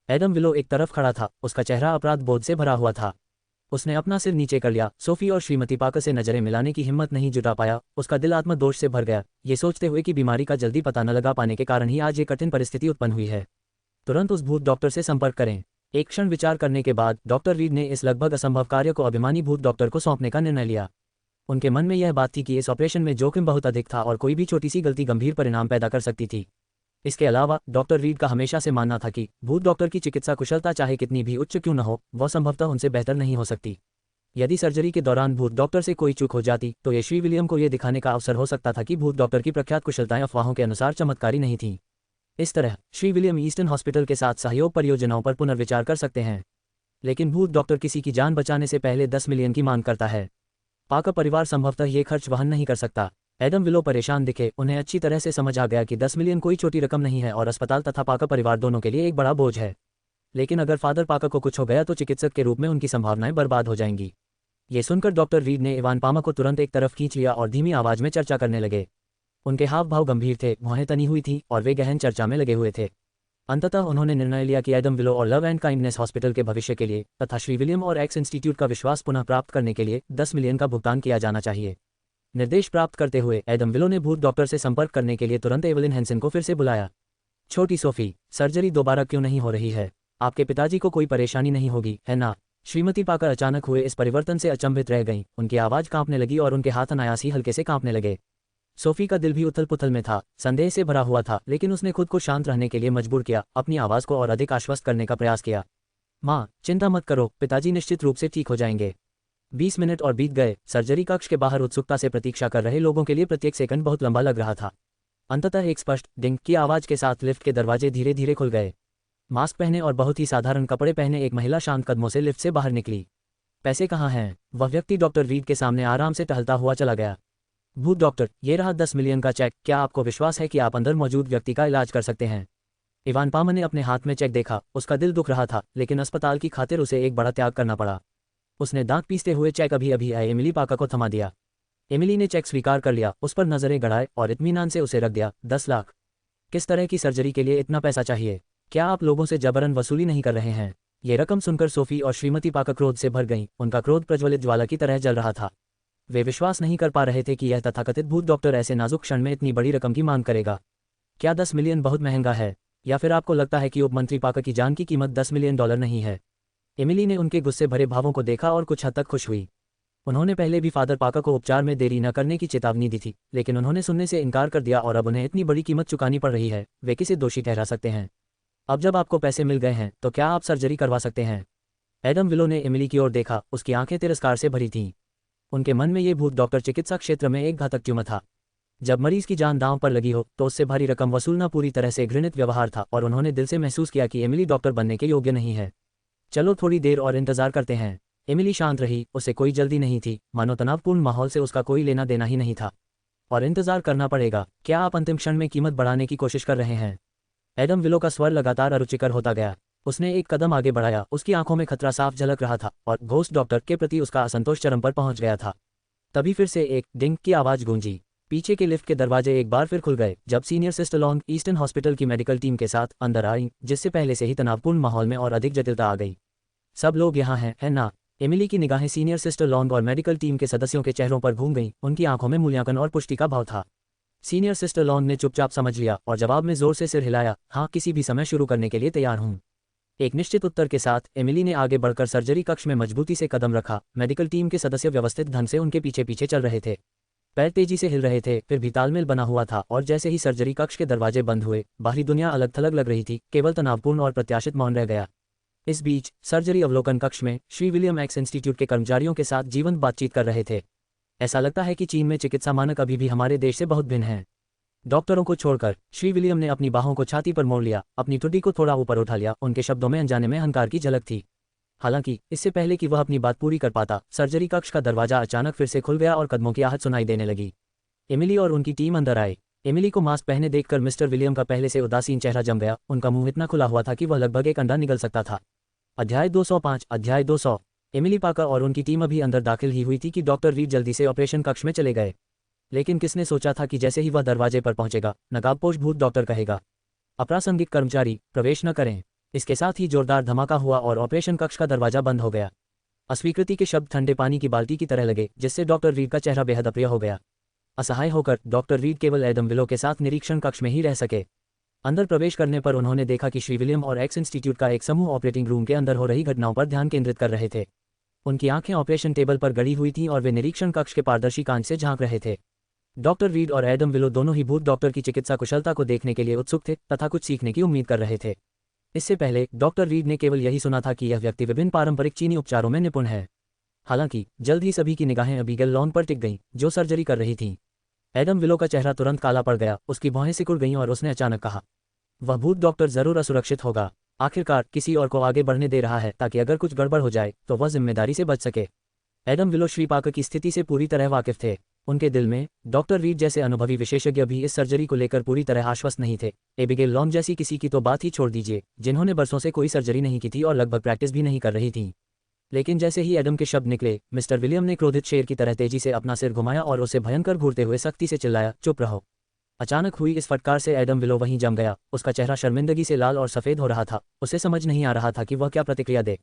एडम विलो एक तरफ खड़ा था, उसका चेहरा अपराध बोध से भरा हुआ था। उसने अपना सिर नीचे कर लिया। सोफी और श्रीमती पाकर से नजरें मिलाने की हिम्मत नहीं जुटा पाया। उसका दिल आत्मदोष से भर गया, ये सोचते हुए कि बीमारी का जल्दी पता न लगा पाने के कारण ही आज ये कठिन परिस्थिति उत्पन्न हुई है। तुरंत उस भूत डॉक्टर से संपर्क करें। एक क्षण विचार करने के बाद डॉक्टर रीड ने इस लगभग असंभव कार्य को अभिमानी भूत डॉक्टर को सौंपने का निर्णय लिया। उनके मन में यह बात थी कि इस ऑपरेशन में जोखिम बहुत अधिक था और कोई भी छोटी सी गलती गंभीर परिणाम पैदा कर सकती थी। इसके अलावा डॉक्टर रीड का हमेशा से मानना था कि भूत डॉक्टर की चिकित्सा कुशलता चाहे कितनी भी उच्च क्यों न हो, वह संभवतः उनसे बेहतर नहीं हो सकती। यदि सर्जरी के दौरान भूत डॉक्टर से कोई चूक हो जाती तो ये श्री विलियम को यह दिखाने का अवसर हो सकता था कि भूत डॉक्टर की प्रख्यात कुशलताएं अफवाहों के अनुसार चमत्कारी नहीं थीं। इस तरह श्री विलियम ईस्टर्न हॉस्पिटल के साथ सहयोग परियोजनाओं पर पुनर्विचार कर सकते हैं। लेकिन भूत डॉक्टर किसी की जान बचाने से पहले 10 मिलियन की मांग करता है। पाकर परिवार संभवतः ये खर्च वहन नहीं कर सकता। एडम विलो परेशान दिखे। उन्हें अच्छी तरह से समझ आ गया कि 10 मिलियन कोई छोटी रकम नहीं है और अस्पताल तथा पाकर परिवार दोनों के लिए एक बड़ा बोझ है। लेकिन अगर फादर पाकर को कुछ हो गया तो चिकित्सक के रूप में उनकी संभावनाएं बर्बाद हो जाएंगी। ये सुनकर डॉक्टर रीड ने इवान पामा को तुरंत एक तरफ खींच लिया और धीमी आवाज में चर्चा करने लगे। उनके हाव भाव गंभीर थे, भौहें तनी हुई थी और वे गहन चर्चा में लगे हुए थे। अंततः उन्होंने निर्णय लिया कि एडम विलो और लव एंड काइंडनेस हॉस्पिटल के भविष्य के लिए तथा श्री विलियम और एक्स इंस्टीट्यूट का विश्वास पुनः प्राप्त करने के लिए 10 मिलियन का भुगतान किया जाना चाहिए। निर्देश प्राप्त करते हुए एडम विलो ने भूत डॉक्टर से संपर्क करने के लिए तुरंत एवलिन हैंसन को फिर से बुलाया। छोटी सोफी, सर्जरी दोबारा क्यों नहीं हो रही है? आपके पिताजी को कोई परेशानी नहीं होगी, है ना? श्रीमती पाकर अचानक हुए इस परिवर्तन से अचंभित रह गईं। उनकी आवाज कांपने लगी और उनके हाथ अनायास ही हल्के से कांपने लगे। सोफी का दिल भी उथल पुथल में था, संदेह से भरा हुआ था, लेकिन उसने खुद को शांत रहने के लिए मजबूर किया, अपनी आवाज को और अधिक आश्वस्त करने का प्रयास किया। माँ, चिंता मत करो, पिताजी निश्चित रूप से ठीक हो जाएंगे। 20 मिनट और बीत गए। सर्जरी कक्ष के बाहर उत्सुकता से प्रतीक्षा कर रहे लोगों के लिए प्रत्येक सेकंड बहुत लंबा लग रहा था। अंततः एक स्पष्ट डिंग की आवाज के साथ लिफ्ट के दरवाजे धीरे धीरे खुल गए। मास्क पहने और बहुत ही साधारण कपड़े पहने एक महिला शांत कदमों से लिफ्ट से बाहर निकली। पैसे कहाँ हैं? वह व्यक्ति डॉक्टर रीड के सामने आराम से टहलता हुआ चला गया। भूत डॉक्टर, ये रहा 10 मिलियन का चेक। क्या आपको विश्वास है कि आप अंदर मौजूद व्यक्ति का इलाज कर सकते हैं? इवान पामा ने अपने हाथ में चेक देखा। उसका दिल दुख रहा था, लेकिन अस्पताल की खातिर उसे एक बड़ा त्याग करना पड़ा। उसने दांत पीसते हुए चेक अभी अभी आए एमिली पाकर को थमा दिया। एमिली ने चेक स्वीकार कर लिया, उस पर नजरें गड़ाए और इत्मीनान से उसे रख दिया। 10 लाख? किस तरह की सर्जरी के लिए इतना पैसा चाहिए? क्या आप लोगों से जबरन वसूली नहीं कर रहे हैं? ये रकम सुनकर सोफी और श्रीमती पाकर क्रोध से भर गईं। उनका क्रोध प्रज्वलित ज्वाला की तरह जल रहा था। वे विश्वास नहीं कर पा रहे थे कि यह तथाकथित भूत डॉक्टर ऐसे नाजुक क्षण में इतनी बड़ी रकम की मांग करेगा। क्या 10 मिलियन बहुत महंगा है? या फिर आपको लगता है कि उपमंत्री पाकर की जान की कीमत 10 मिलियन डॉलर नहीं है? एमिली ने उनके गुस्से भरे भावों को देखा और कुछ हद तक खुश हुई। उन्होंने पहले भी फादर पाकर को उपचार में देरी न करने की चेतावनी दी थी, लेकिन उन्होंने सुनने से इनकार कर दिया और अब उन्हें इतनी बड़ी कीमत चुकानी पड़ रही है। वे किसे दोषी ठहरा सकते हैं? अब जब आपको पैसे मिल गए हैं तो क्या आप सर्जरी करवा सकते हैं? एडम विलो ने एमिली की ओर देखा। उसकी आंखें तिरस्कार से भरी थीं। उनके मन में ये भूत डॉक्टर चिकित्सा क्षेत्र में एक घातक ट्यूमर था। जब मरीज की जान दांव पर लगी हो तो उससे भारी रकम वसूलना पूरी तरह से घृणित व्यवहार था और उन्होंने दिल से महसूस किया कि एमिली डॉक्टर बनने के योग्य नहीं है। चलो थोड़ी देर और इंतजार करते हैं। एमिली शांत रही, उसे कोई जल्दी नहीं थी, मानो तनावपूर्ण माहौल से उसका कोई लेना देना ही नहीं था। और इंतजार करना पड़ेगा। क्या आप अंतिम क्षण में कीमत बढ़ाने की कोशिश कर रहे हैं? एडम विलो का स्वर लगातार अरुचिकर होता गया। उसने एक कदम आगे बढ़ाया, उसकी आंखों में खतरा साफ झलक रहा था और घोस्ट डॉक्टर के प्रति उसका असंतोष चरम पर पहुंच गया था। तभी फिर से एक डिंग की आवाज गूंजी। पीछे के लिफ्ट के दरवाजे एक बार फिर खुल गए जब senior sister long eastern hospital की मेडिकल टीम के साथ अंदर आई, जिससे पहले से ही तनावपूर्ण माहौल में और अधिक जटिलता आ गई। सब लोग यहाँ हैं, है ना? एमिली की निगाहें सीनियर सिस्टर लॉन्ग और मेडिकल टीम के सदस्यों के चेहरों पर घूम गईं। उनकी आंखों में मूल्यांकन और पुष्टि का भाव था। सीनियर सिस्टर लॉन्ग ने चुपचाप समझ लिया और जवाब में जोर से सिर हिलाया। हाँ, किसी भी समय शुरू करने के लिए तैयार हूँ। एक निश्चित उत्तर के साथ एमिली ने आगे बढ़कर सर्जरी कक्ष में मजबूती से कदम रखा। मेडिकल टीम के सदस्य व्यवस्थित ढंग से उनके पीछे पीछे चल रहे थे। पैर तेजी से हिल रहे थे, फिर भी तालमेल बना हुआ था और जैसे ही सर्जरी कक्ष के दरवाजे बंद हुए, बाहरी दुनिया अलग थलग लग रही थी। केवल तनावपूर्ण और प्रत्याशित मौन रह गया। इस बीच सर्जरी अवलोकन कक्ष में श्री विलियम एक्स इंस्टीट्यूट के कर्मचारियों के साथ जीवंत बातचीत कर रहे थे। ऐसा लगता है कि चीन में चिकित्सा मानक अभी भी हमारे देश से बहुत भिन्न हैं। डॉक्टरों को छोड़कर श्री विलियम ने अपनी बाहों को छाती पर मोड़ लिया, अपनी ठुड्डी को थोड़ा ऊपर उठा लिया। उनके शब्दों में अनजाने में अहंकार की झलक थी। हालांकि इससे पहले कि वह अपनी बात पूरी कर पाता, सर्जरी कक्ष का दरवाजा अचानक फिर से खुल गया और कदमों की आहट सुनाई देने लगी। एमिली और उनकी टीम अंदर आए। एमिली को मास्क पहने देखकर मिस्टर विलियम का पहले से उदासीन चेहरा जम गया। उनका मुंह इतना खुला हुआ था कि वह लगभग एक अंडा निगल सकता था। अध्याय 205। अध्याय 200। एमिली पाकर और उनकी टीम अभी अंदर दाखिल ही हुई थी कि डॉक्टर रीड जल्दी से ऑपरेशन कक्ष में चले गए। लेकिन किसने सोचा था कि जैसे ही वह दरवाजे पर पहुंचेगा, नकाबपोश भूत डॉक्टर कहेगा, अप्रासंगिक कर्मचारी प्रवेश न करें। इसके साथ ही जोरदार धमाका हुआ और ऑपरेशन कक्ष का दरवाजा बंद हो गया। अस्वीकृति के शब्द ठंडे पानी की बाल्टी की तरह लगे, जिससे डॉक्टर रीड का चेहरा बेहद अप्रिय हो गया। असहाय होकर डॉक्टर रीड केवल एडम विलो के साथ निरीक्षण कक्ष में ही रह सके। अंदर प्रवेश करने पर उन्होंने देखा कि श्री विलियम और एक्स इंस्टीट्यूट का एक समूह ऑपरेटिंग रूम के अंदर हो रही घटनाओं पर ध्यान केंद्रित कर रहे थे। उनकी आंखें ऑपरेशन टेबल पर गड़ी हुई थीं और वे निरीक्षण कक्ष के पारदर्शी कांच से झांक रहे थे। डॉक्टर रीड और एडम विलो दोनों ही भूत डॉक्टर की चिकित्सा कुशलता को देखने के लिए उत्सुक थे तथा कुछ सीखने की उम्मीद कर रहे थे। इससे पहले डॉक्टर रीड ने केवल यही सुना था कि यह व्यक्ति विभिन्न पारंपरिक चीनी उपचारों में निपुण है। हालांकि जल्द ही सभी की निगाहें अबीगेल लॉन पर टिक गईं, जो सर्जरी कर रही थीं। एडम विलो का चेहरा तुरंत काला पड़ गया, उसकी भौहें सिकुड़ गईं और उसने अचानक कहा, वह भूत डॉक्टर जरूर असुरक्षित होगा। आखिरकार किसी और को आगे बढ़ने दे रहा है ताकि अगर कुछ गड़बड़ हो जाए तो वह जिम्मेदारी से बच सके। एडम विलो श्री पाकर की स्थिति से पूरी तरह वाकिफ थे। उनके दिल में डॉक्टर रीड जैसे अनुभवी विशेषज्ञ भी इस सर्जरी को लेकर पूरी तरह आश्वस्त नहीं थे। एबिगेल लॉन जैसी किसी की तो बात ही छोड़ दीजिए, जिन्होंने बरसों से कोई सर्जरी नहीं की थी और लगभग प्रैक्टिस भी नहीं कर रही थी। लेकिन जैसे ही एडम के शब्द निकले, मिस्टर विलियम ने क्रोधित शेर की तरह तेजी से अपना सिर घुमाया और उसे भयंकर घूरते हुए सख्ती से चिल्लाया, चुप रहो। अचानक हुई इस फटकार से एडम विलो वहीं जम गया। उसका चेहरा शर्मिंदगी से लाल और सफ़ेद हो रहा था। उसे समझ नहीं आ रहा था कि वह क्या प्रतिक्रिया दे।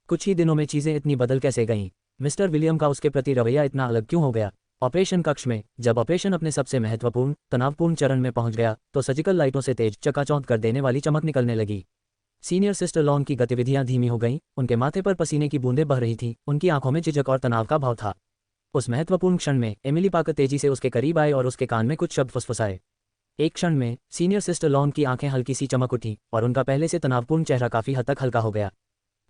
कुछ ही दिनों में चीज़ें इतनी बदल कैसे गईं? मिस्टर विलियम का उसके प्रति रवैया इतना अलग क्यों हो गया? ऑपरेशन कक्ष में जब ऑपरेशन अपने सबसे महत्वपूर्ण तनावपूर्ण चरण में पहुंच गया तो सर्जिकल लाइटों से तेज चकाचौंध कर देने वाली चमक निकलने लगी। सीनियर सिस्टर लॉन की गतिविधियां धीमी हो गईं, उनके माथे पर पसीने की बूंदें बह रही थीं, उनकी आंखों में झिझक और तनाव का भाव था। उस महत्वपूर्ण क्षण में एमिली पाकर तेजी से उसके करीब आए और उसके कान में कुछ शब्द फुसफुसाए। एक क्षण में सीनियर सिस्टर लॉन की आंखें हल्की सी चमक उठी और उनका पहले से तनावपूर्ण चेहरा काफी हद तक हल्का हो गया।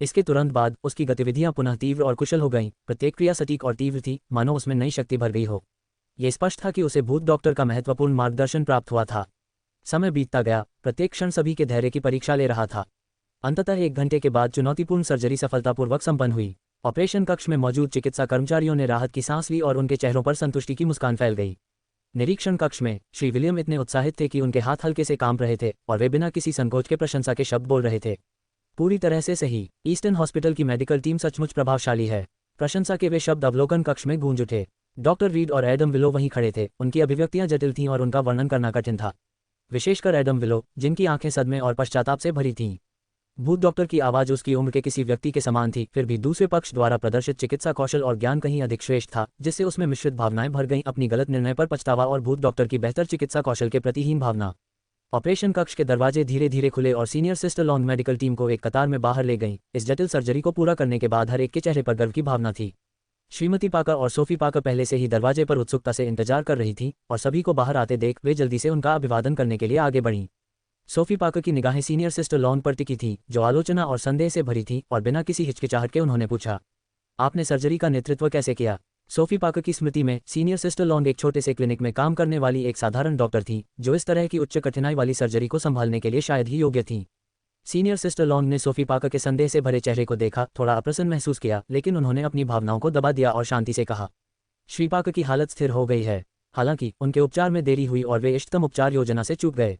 इसके तुरंत बाद उसकी गतिविधियां पुनः तीव्र और कुशल हो गईं। प्रत्येक क्रिया सटीक और तीव्र थी, मानो उसमें नई शक्ति भर गई हो। ये स्पष्ट था कि उसे भूत डॉक्टर का महत्वपूर्ण मार्गदर्शन प्राप्त हुआ था। समय बीतता गया, प्रत्येक क्षण सभी के धैर्य की परीक्षा ले रहा था। अंततः 1 घंटे के बाद चुनौतीपूर्ण सर्जरी सफलतापूर्वक संपन्न हुई। ऑपरेशन कक्ष में मौजूद चिकित्सा कर्मचारियों ने राहत की सांस ली और उनके चेहरों पर संतुष्टि की मुस्कान फैल गई। निरीक्षण कक्ष में श्री विलियम इतने उत्साहित थे कि उनके हाथ हल्के से कांप रहे थे और वे बिना किसी संकोच के प्रशंसा के शब्द बोल रहे थे। पूरी तरह से सही। ईस्टर्न हॉस्पिटल की मेडिकल टीम सचमुच प्रभावशाली है। प्रशंसा के वे शब्द अवलोकन कक्ष में गूंज उठे। डॉक्टर रीड और एडम विलो वहीं खड़े थे। उनकी अभिव्यक्तियां जटिल थीं और उनका वर्णन करना कठिन था, विशेषकर एडम विलो, जिनकी आंखें सदमे और पश्चाताप से भरी थीं। भूत डॉक्टर की आवाज़ उसकी उम्र के किसी व्यक्ति के समान थी, फिर भी दूसरे पक्ष द्वारा प्रदर्शित चिकित्सा कौशल और ज्ञान कहीं अधिक श्रेष्ठ था, जिससे उसमें मिश्रित भावनाएं भर गईं, अपनी गलत निर्णय पर पछतावा और भूत डॉक्टर की बेहतर चिकित्सा कौशल के प्रतिहीन भावना। ऑपरेशन कक्ष के दरवाजे धीरे धीरे खुले और senior sister lawn medical team को एक कतार में बाहर ले गईं। इस जटिल सर्जरी को पूरा करने के बाद हर एक के चेहरे पर गर्व की भावना थी। श्रीमती पाकर और सोफी पाकर पहले से ही दरवाजे पर उत्सुकता से इंतजार कर रही थीं और सभी को बाहर आते देख वे जल्दी से उनका अभिवादन करने के लिए आगे बढ़ीं। सोफी पाकर की निगाहें सीनियर सिस्टर लॉन पर टिकी थीं, जो आलोचना और संदेह से भरी थीं, और बिना किसी हिचकिचाहट के उन्होंने पूछा, आपने सर्जरी का नेतृत्व कैसे किया? सोफी पाकर की स्मृति में सीनियर सिस्टर लॉन एक छोटे से क्लिनिक में काम करने वाली एक साधारण डॉक्टर थीं, जो इस तरह की उच्च कठिनाई वाली सर्जरी को संभालने के लिए शायद ही योग्य थीं। सीनियर सिस्टर लॉन ने सोफी पाकर के संदेह से भरे चेहरे को देखा, थोड़ा अप्रसन्न महसूस किया, लेकिन उन्होंने अपनी भावनाओं को दबा दिया और शांति से कहा, श्री पाकर की हालत स्थिर हो गई है। हालांकि उनके उपचार में देरी हुई और वे इष्टतम उपचार योजना से चूक गए।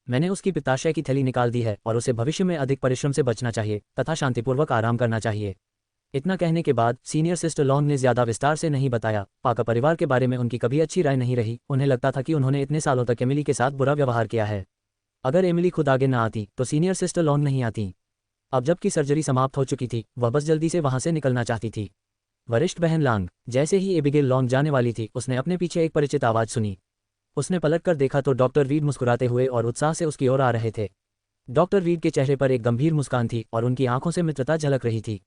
मैंने उसकी पित्ताशय की थैली निकाल दी है और उसे भविष्य में अधिक परिश्रम से बचना चाहिए तथा शांतिपूर्वक आराम करना चाहिए। इतना कहने के बाद सीनियर सिस्टर लॉन ने ज्यादा विस्तार से नहीं बताया। पाकर परिवार के बारे में उनकी कभी अच्छी राय नहीं रही। उन्हें लगता था कि उन्होंने इतने सालों तक एमिली के साथ बुरा व्यवहार किया है। अगर एमिली खुद आगे न आती तो सीनियर सिस्टर लॉन नहीं आती। अब जबकि सर्जरी समाप्त हो चुकी थी, वह बस जल्दी से वहां से निकलना चाहती थी। वरिष्ठ बहन लांग। जैसे ही एबिगेल लॉन्ग जाने वाली थी, उसने अपने पीछे एक परिचित आवाज सुनी। उसने पलट कर देखा तो डॉक्टर रीड मुस्कुराते हुए और उत्साह से उसकी ओर आ रहे थे। डॉक्टर रीड के चेहरे पर एक गंभीर मुस्कान थी और उनकी आंखों से मित्रता झलक रही थी।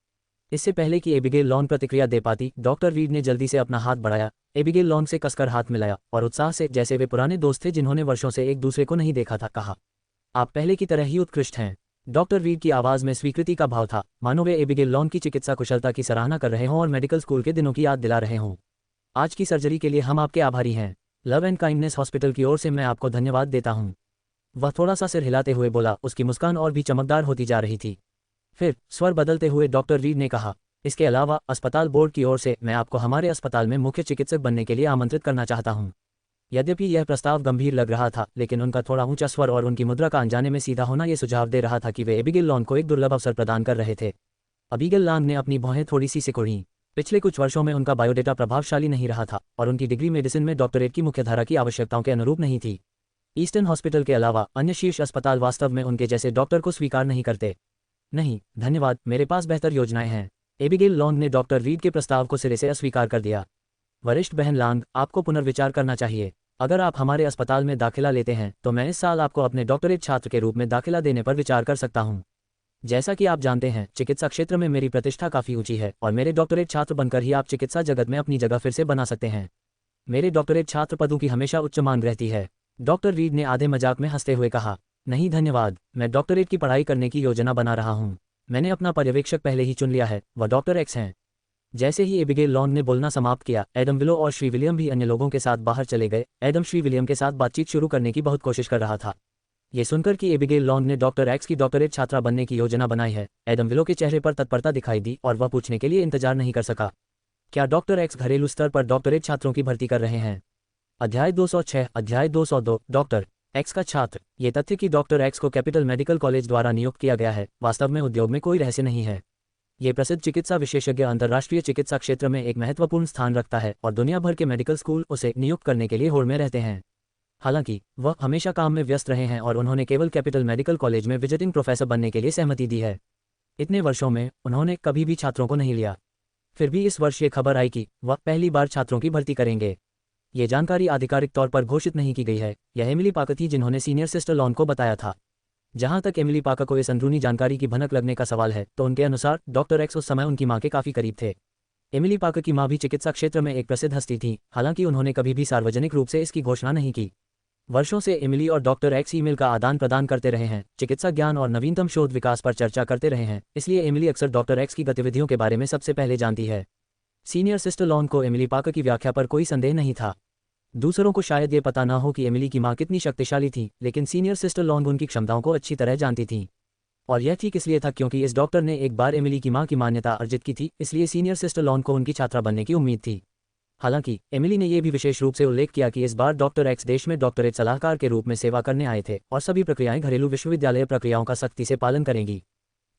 इससे पहले कि एबिगेल लॉन प्रतिक्रिया दे पाती, डॉक्टर रीड ने जल्दी से अपना हाथ बढ़ाया, एबिगेल लॉन से कसकर हाथ मिलाया और उत्साह से, जैसे वे पुराने दोस्त थे जिन्होंने वर्षों से एक दूसरे को नहीं देखा था, कहा, आप पहले की तरह ही उत्कृष्ट हैं। डॉक्टर रीड की आवाज़ में स्वीकृति का भाव था, मानो वे एबिगेल लॉन की चिकित्सा कुशलता की सराहना कर रहे हों और मेडिकल स्कूल के दिनों की याद दिला रहे हों। आज की सर्जरी के लिए हम आपके आभारी हैं। लव एंड काइंडनेस हॉस्पिटल की ओर से मैं आपको धन्यवाद देता हूं। वह थोड़ा सा सिर हिलाते हुए बोला। उसकी मुस्कान और भी चमकदार होती जा रही थी। फिर स्वर बदलते हुए डॉक्टर रीड ने कहा, इसके अलावा अस्पताल बोर्ड की ओर से मैं आपको हमारे अस्पताल में मुख्य चिकित्सक बनने के लिए आमंत्रित करना चाहता हूं। यद्यपि यह प्रस्ताव गंभीर लग रहा था, लेकिन उनका थोड़ा ऊंचा स्वर और उनकी मुद्रा का अनजाने में सीधा होना यह सुझाव दे रहा था कि वे एबिगेल लॉन को एक दुर्लभ अवसर प्रदान कर रहे थे। एबिगेल लॉन ने अपनी भौहें थोड़ी सी सिकुड़ीं। पिछले कुछ वर्षों में उनका बायोडेटा प्रभावशाली नहीं रहा था और उनकी डिग्री मेडिसिन में डॉक्टरेट की मुख्यधारा की आवश्यकताओं के अनुरूप नहीं थी। ईस्टर्न हॉस्पिटल के अलावा अन्य शीर्ष अस्पताल वास्तव में उनके जैसे डॉक्टर को स्वीकार नहीं करते। नहीं धन्यवाद, मेरे पास बेहतर योजनाएं हैं। एबिगेल लॉन ने डॉक्टर रीड के प्रस्ताव को सिरे से अस्वीकार कर दिया। वरिष्ठ बहन लांग, आपको पुनर्विचार करना चाहिए। अगर आप हमारे अस्पताल में दाखिला लेते हैं तो मैं इस साल आपको अपने डॉक्टरेट छात्र के रूप में दाखिला देने पर विचार कर सकता हूं। जैसा कि आप जानते हैं, चिकित्सा क्षेत्र में मेरी प्रतिष्ठा काफ़ी ऊंची है और मेरे डॉक्टरेट छात्र बनकर ही आप चिकित्सा जगत में अपनी जगह फिर से बना सकते हैं। मेरे डॉक्टरेट छात्र पदों की हमेशा उच्च मांग रहती है। डॉक्टर रीड ने आधे मजाक में हंसते हुए कहा, नहीं धन्यवाद, मैं डॉक्टरेट की पढ़ाई करने की योजना बना रहा हूँ। मैंने अपना पर्यवेक्षक पहले ही चुन लिया है, वह डॉक्टर एक्स हैं। जैसे ही एबिगेल लॉन ने बोलना समाप्त किया, एडम विलो और श्री विलियम भी अन्य लोगों के साथ बाहर चले गए। एडम श्री विलियम के साथ बातचीत शुरू करने की बहुत कोशिश कर रहा था। ये सुनकर कि एबिगेल लॉन ने डॉक्टर एक्स की डॉक्टरेट छात्रा बनने की योजना बनाई है, एडम विलो के चेहरे पर तत्परता दिखाई दी और वह पूछने के लिए इंतजार नहीं कर सका, क्या डॉक्टर एक्स घरेलू स्तर पर डॉक्टरेट छात्रों की भर्ती कर रहे हैं? अध्याय 206 अध्याय 202 डॉक्टर एक्स का छात्र। ये तथ्य कि डॉक्टर एक्स को कैपिटल मेडिकल कॉलेज द्वारा नियुक्त किया गया है, वास्तव में उद्योग में कोई रहस्य नहीं है। ये प्रसिद्ध चिकित्सा विशेषज्ञ अंतर्राष्ट्रीय चिकित्सा क्षेत्र में एक महत्वपूर्ण स्थान रखता है और दुनिया भर के मेडिकल स्कूल उसे नियुक्त करने के लिए होड़ में रहते हैं। हालांकि वह हमेशा काम में व्यस्त रहे हैं और उन्होंने केवल कैपिटल मेडिकल कॉलेज में विजिटिंग प्रोफेसर बनने के लिए सहमति दी है। इतने वर्षों में उन्होंने कभी भी छात्रों को नहीं लिया। फिर भी इस वर्ष ये खबर आई कि वह पहली बार छात्रों की भर्ती करेंगे। ये जानकारी आधिकारिक तौर पर घोषित नहीं की गई है। यह एमिली पाकर थी जिन्होंने सीनियर सिस्टर लॉन को बताया था। जहां तक एमिली पाकर को इस अंदरूनी जानकारी की भनक लगने का सवाल है तो उनके अनुसार डॉक्टर एक्स उस समय उनकी मां के काफी करीब थे। एमिली पाकर की मां भी चिकित्सा क्षेत्र में एक प्रसिद्ध हस्ती थी, हालांकि उन्होंने कभी भी सार्वजनिक रूप से इसकी घोषणा नहीं की। वर्षों से एमिली और डॉक्टर एक्स ईमेल का आदान प्रदान करते रहे हैं, चिकित्सा ज्ञान और नवीनतम शोध विकास पर चर्चा करते रहे हैं, इसलिए एमिली अक्सर डॉक्टर एक्स की गतिविधियों के बारे में सबसे पहले जानती है। सीनियर सिस्टर लॉन को एमिली पाकर की व्याख्या पर कोई संदेह नहीं था। दूसरों को शायद ये पता ना हो कि एमिली की मां कितनी शक्तिशाली थी, लेकिन सीनियर सिस्टर लॉन्ग उनकी क्षमताओं को अच्छी तरह जानती थी। और यह ठीक इसलिए था क्योंकि इस डॉक्टर ने एक बार एमिली की मां की मान्यता अर्जित की थी, इसलिए सीनियर सिस्टर लॉन्ग को उनकी छात्रा बनने की उम्मीद थी। हालांकि एमिली ने यह भी विशेष रूप से उल्लेख किया कि इस बार डॉक्टर एक्स देश में डॉक्टरेट सलाहकार के रूप में सेवा करने आए थे और सभी प्रक्रियाएं घरेलू विश्वविद्यालय प्रक्रियाओं का सख्ती से पालन करेंगी।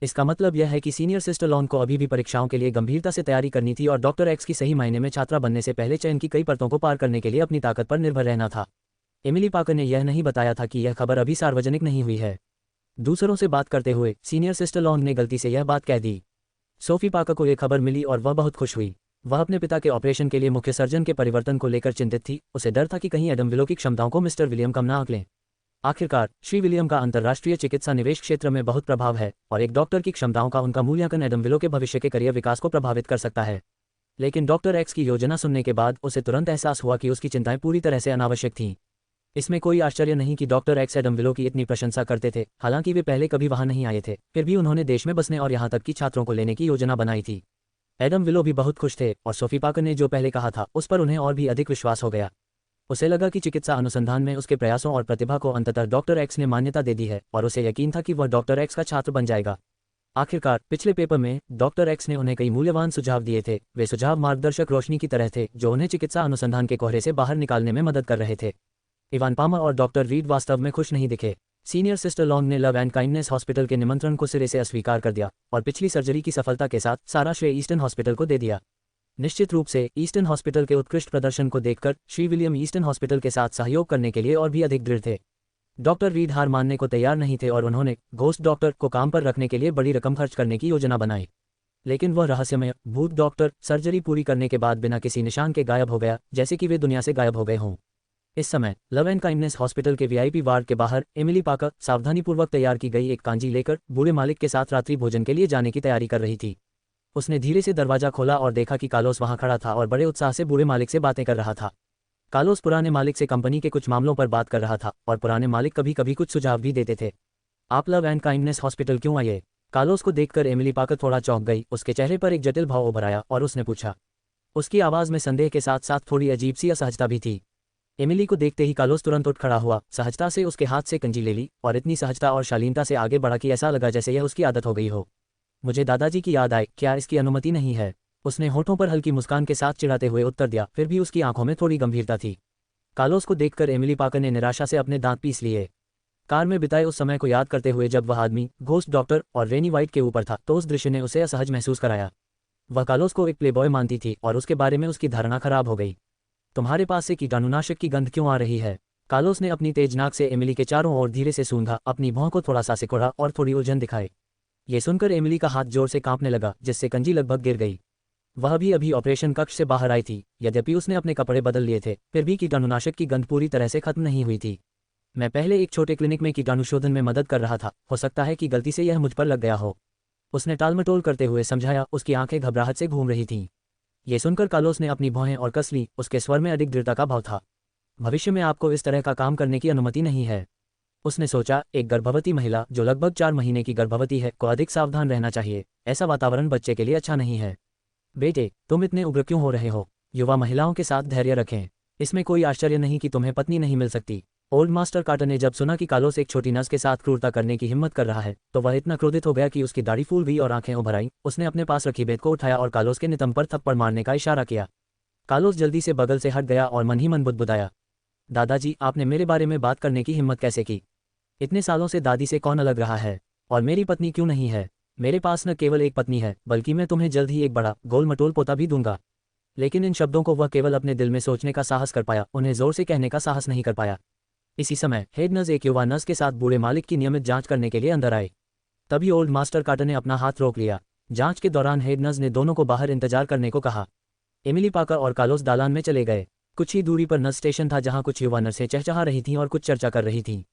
इसका मतलब यह है कि सीनियर सिस्टर लॉन को अभी भी परीक्षाओं के लिए गंभीरता से तैयारी करनी थी और डॉक्टर एक्स की सही मायने में छात्रा बनने से पहले चयन की कई परतों को पार करने के लिए अपनी ताकत पर निर्भर रहना था। एमिली पाकर ने यह नहीं बताया था कि यह खबर अभी सार्वजनिक नहीं हुई है। दूसरों से बात करते हुए सीनियर सिस्टर लॉन ने गलती से यह बात कह दी। सोफी पाकर को यह खबर मिली और वह बहुत खुश हुई। वह अपने पिता के ऑपरेशन के लिए मुख्य सर्जन के परिवर्तन को लेकर चिंतित थी। उसे डर था कि कहीं एडम विलो की क्षमताओं को मिस्टर विलियम कम ना आंकलें। आखिरकार श्री विलियम का अंतर्राष्ट्रीय चिकित्सा निवेश क्षेत्र में बहुत प्रभाव है और एक डॉक्टर की क्षमताओं का उनका मूल्यांकन एडम विलो के भविष्य के करियर विकास को प्रभावित कर सकता है। लेकिन डॉक्टर एक्स की योजना सुनने के बाद उसे तुरंत एहसास हुआ कि उसकी चिंताएं पूरी तरह से अनावश्यक थीं। इसमें कोई आश्चर्य नहीं कि डॉक्टर एक्स एडम विलो की इतनी प्रशंसा करते थे, हालांकि वे पहले कभी वहां नहीं आए थे। फिर भी उन्होंने देश में बसने और यहां तक कि छात्रों को लेने की योजना बनाई थी। एडम विलो भी बहुत खुश थे और सोफी पाकर ने जो पहले कहा था उस पर उन्हें और भी अधिक विश्वास हो गया। उसे लगा कि चिकित्सा अनुसंधान में उसके प्रयासों और प्रतिभा को अंततः डॉक्टर एक्स ने मान्यता दे दी है और उसे यकीन था कि वह डॉक्टर एक्स का छात्र बन जाएगा। आखिरकार पिछले पेपर में डॉक्टर एक्स ने उन्हें कई मूल्यवान सुझाव दिए थे। वे सुझाव मार्गदर्शक रोशनी की तरह थे जो उन्हें चिकित्सा अनुसंधान के कोहरे से बाहर निकालने में मदद कर रहे थे। इवान पामर और डॉक्टर रीड वास्तव में खुश नहीं दिखे। सीनियर सिस्टर लॉन्ग ने लव एंड काइंडनेस हॉस्पिटल के निमंत्रण को सिरे से अस्वीकार कर दिया और पिछली सर्जरी की सफलता के साथ सारा श्रेय ईस्टर्न हॉस्पिटल को दे दिया। निश्चित रूप से ईस्टर्न हॉस्पिटल के उत्कृष्ट प्रदर्शन को देखकर श्री विलियम ईस्टर्न हॉस्पिटल के साथ सहयोग करने के लिए और भी अधिक दृढ़ थे। डॉक्टर रीड हार मानने को तैयार नहीं थे और उन्होंने घोस्ट डॉक्टर को काम पर रखने के लिए बड़ी रकम खर्च करने की योजना बनाई। लेकिन वह रहस्यमय भूत डॉक्टर सर्जरी पूरी करने के बाद बिना किसी निशान के गायब हो गया, जैसे कि वे दुनिया से गायब हो गए हों। इस समय लव एंड काइंडनेस हॉस्पिटल के वीआईपी वार्ड के बाहर एमिली पाकर सावधानीपूर्वक तैयार की गई एक कांजी लेकर बूढ़े मालिक के साथ रात्रि भोजन के लिए जाने की तैयारी कर रही थी। उसने धीरे से दरवाजा खोला और देखा कि कार्लोस वहां खड़ा था और बड़े उत्साह से बूढ़े मालिक से बातें कर रहा था। कार्लोस पुराने मालिक से कंपनी के कुछ मामलों पर बात कर रहा था और पुराने मालिक कभी कभी कुछ सुझाव भी देते थे। आप लव एंड काइंडनेस हॉस्पिटल क्यों आए? कार्लोस को देखकर एमिली पाकर थोड़ा चौंक गई। उसके चेहरे पर एक जटिल भाव उभर आया और उसने पूछा। उसकी आवाज में संदेह के साथ साथ थोड़ी अजीब सी असहजता भी थी। एमिली को देखते ही कार्लोस तुरंत उठ खड़ा हुआ, सहजता से उसके हाथ से कंजी ले ली और इतनी सहजता और शालीनता से आगे बढ़ा कि ऐसा लगा जैसे यह उसकी आदत हो गई हो। मुझे दादाजी की याद आए, क्या इसकी अनुमति नहीं है? उसने होठों पर हल्की मुस्कान के साथ चिढ़ाते हुए उत्तर दिया, फिर भी उसकी आंखों में थोड़ी गंभीरता थी। कार्लोस को देखकर एमिली पाकर ने निराशा से अपने दांत पीस लिए। कार में बिताए उस समय को याद करते हुए जब वह आदमी घोस्ट डॉक्टर और रेनी वाइट के ऊपर था तो उस दृश्य ने उसे असहज महसूस कराया। वह कार्लोस को एक प्लेबॉय मानती थी और उसके बारे में उसकी धारणा खराब हो गई। तुम्हारे पास से कीटाणुनाशक की गंध क्यों आ रही है? कार्लोस ने अपनी तेज नाक से एमिली के चारों ओर धीरे से सूंघा, अपनी भौं को थोड़ा सा सिकुड़ा और थोड़ी उलझन दिखाई। ये सुनकर एमिली का हाथ जोर से कांपने लगा, जिससे कंजी लगभग गिर गई। वह भी अभी ऑपरेशन कक्ष से बाहर आई थी। यद्यपि उसने अपने कपड़े बदल लिए थे, फिर भी कीटाणुनाशक की गंध पूरी तरह से खत्म नहीं हुई थी। मैं पहले एक छोटे क्लिनिक में कीटाणुशोधन में मदद कर रहा था, हो सकता है कि गलती से यह मुझ पर लग गया हो। उसने टालमटोल करते हुए समझाया। उसकी आंखें घबराहट से घूम रही थीं। ये सुनकर कार्लोस ने अपनी भौहें और कस ली। उसके स्वर में अधिक दृढ़ता का भाव था। भविष्य में आपको इस तरह का काम करने की अनुमति नहीं है। उसने सोचा, एक गर्भवती महिला जो लगभग 4 महीने की गर्भवती है को अधिक सावधान रहना चाहिए। ऐसा वातावरण बच्चे के लिए अच्छा नहीं है। बेटे, तुम इतने उग्र क्यों हो रहे हो? युवा महिलाओं के साथ धैर्य रखें। इसमें कोई आश्चर्य नहीं कि तुम्हें पत्नी नहीं मिल सकती। ओल्ड मास्टर कार्टर ने जब सुना कि कार्लोस एक छोटी नर्स के साथ क्रूरता करने की हिम्मत कर रहा है तो वह इतना क्रोधित हो गया कि उसकी दाढ़ी फूल गई और आंखें उभर आईं। उसने अपने पास रखी बेत को उठाया और कार्लोस के नितंब पर थप्पड़ मारने का इशारा किया। कार्लोस जल्दी से बगल से हट गया और मन ही मन बुदबुदाया, दादाजी, आपने मेरे बारे में बात करने की हिम्मत कैसे की? इतने सालों से दादी से कौन अलग रहा है? और मेरी पत्नी क्यों नहीं है? मेरे पास न केवल एक पत्नी है बल्कि मैं तुम्हें जल्द ही एक बड़ा गोल मटोल पोता भी दूंगा। लेकिन इन शब्दों को वह केवल अपने दिल में सोचने का साहस कर पाया, उन्हें जोर से कहने का साहस नहीं कर पाया। इसी समय हेड नर्स एक युवा नर्स के साथ बूढ़े मालिक की नियमित जांच करने के लिए अंदर आए। तभी ओल्ड मास्टर कार्टर ने अपना हाथ रोक लिया। जांच के दौरान हेड नर्स ने दोनों को बाहर इंतजार करने को कहा। एमिली पाकर और कार्लोस दालान में चले गए। कुछ ही दूरी पर नर्स स्टेशन था जहां कुछ युवा नर्सें चहचहा रही थीं और कुछ चर्चा कर रही थीं।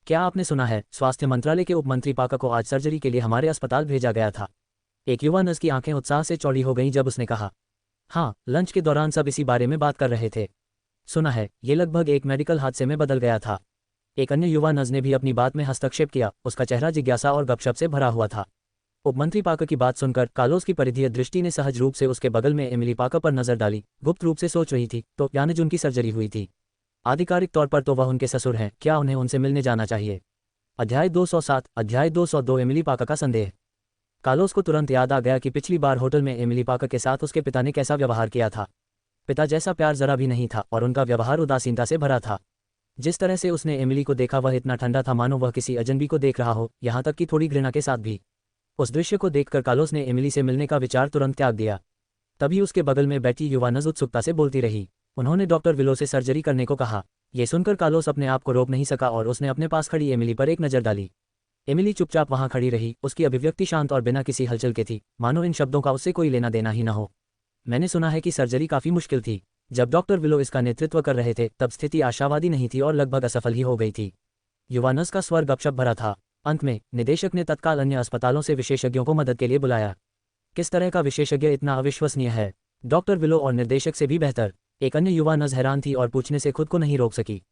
क्या आपने सुना है, स्वास्थ्य मंत्रालय के उप मंत्री पाकर को आज सर्जरी के लिए हमारे अस्पताल भेजा गया था। एक युवा नर्स की आंखें उत्साह से चौड़ी हो गईं जब उसने कहा। हाँ, लंच के दौरान सब इसी बारे में बात कर रहे थे। सुना है, ये लगभग एक मेडिकल हादसे में बदल गया था। एक अन्य युवा नर्स ने भी अपनी बात में हस्तक्षेप किया, उसका चेहरा जिज्ञासा और गपशप से भरा हुआ था। उपमंत्री पाकर की बात सुनकर कार्लोस की परिधीय दृष्टि ने सहज रूप से उसके बगल में एमिली पाकर पर नजर डाली। गुप्त रूप से सोच रही थी, तो यानी उनकी सर्जरी हुई थी। आधिकारिक तौर पर तो वह उनके ससुर हैं, क्या उन्हें उनसे मिलने जाना चाहिए। अध्याय 207, अध्याय 202 एमिली पाकर का संदेह। कार्लोस को तुरंत याद आ गया कि पिछली बार होटल में एमिली पाकर के साथ उसके पिता ने कैसा व्यवहार किया था। पिता जैसा प्यार जरा भी नहीं था और उनका व्यवहार उदासीनता से भरा था। जिस तरह से उसने एमिली को देखा वह इतना ठंडा था मानो वह किसी अजनबी को देख रहा हो, यहाँ तक कि थोड़ी घृणा के साथ भी। उस दृश्य को देखकर कार्लोस ने एमिली से मिलने का विचार तुरंत त्याग दिया। तभी उसके बगल में बैठी युवा नर्स उत्सुकता से बोलती रही। उन्होंने डॉक्टर विलो से सर्जरी करने को कहा। ये सुनकर कार्लोस अपने आप को रोक नहीं सका और उसने अपने पास खड़ी एमिली पर एक नज़र डाली। एमिली चुपचाप वहां खड़ी रही, उसकी अभिव्यक्ति शांत और बिना किसी हलचल के थी, मानो इन शब्दों का उससे कोई लेना देना ही न हो। मैंने सुना है कि सर्जरी काफ़ी मुश्किल थी। जब डॉक्टर विलो इसका नेतृत्व कर रहे थे तब स्थिति आशावादी नहीं थी और लगभग असफल ही हो गई थी। युवा नर्स का स्वर गपशप भरा था। अंत में निदेशक ने तत्काल अन्य अस्पतालों से विशेषज्ञों को मदद के लिए बुलाया। किस तरह का विशेषज्ञ इतना अविश्वसनीय है, डॉक्टर विलो और निर्देशक से भी बेहतर। एक अन्य युवा नर्स हैरान थी और पूछने से खुद को नहीं रोक सकी।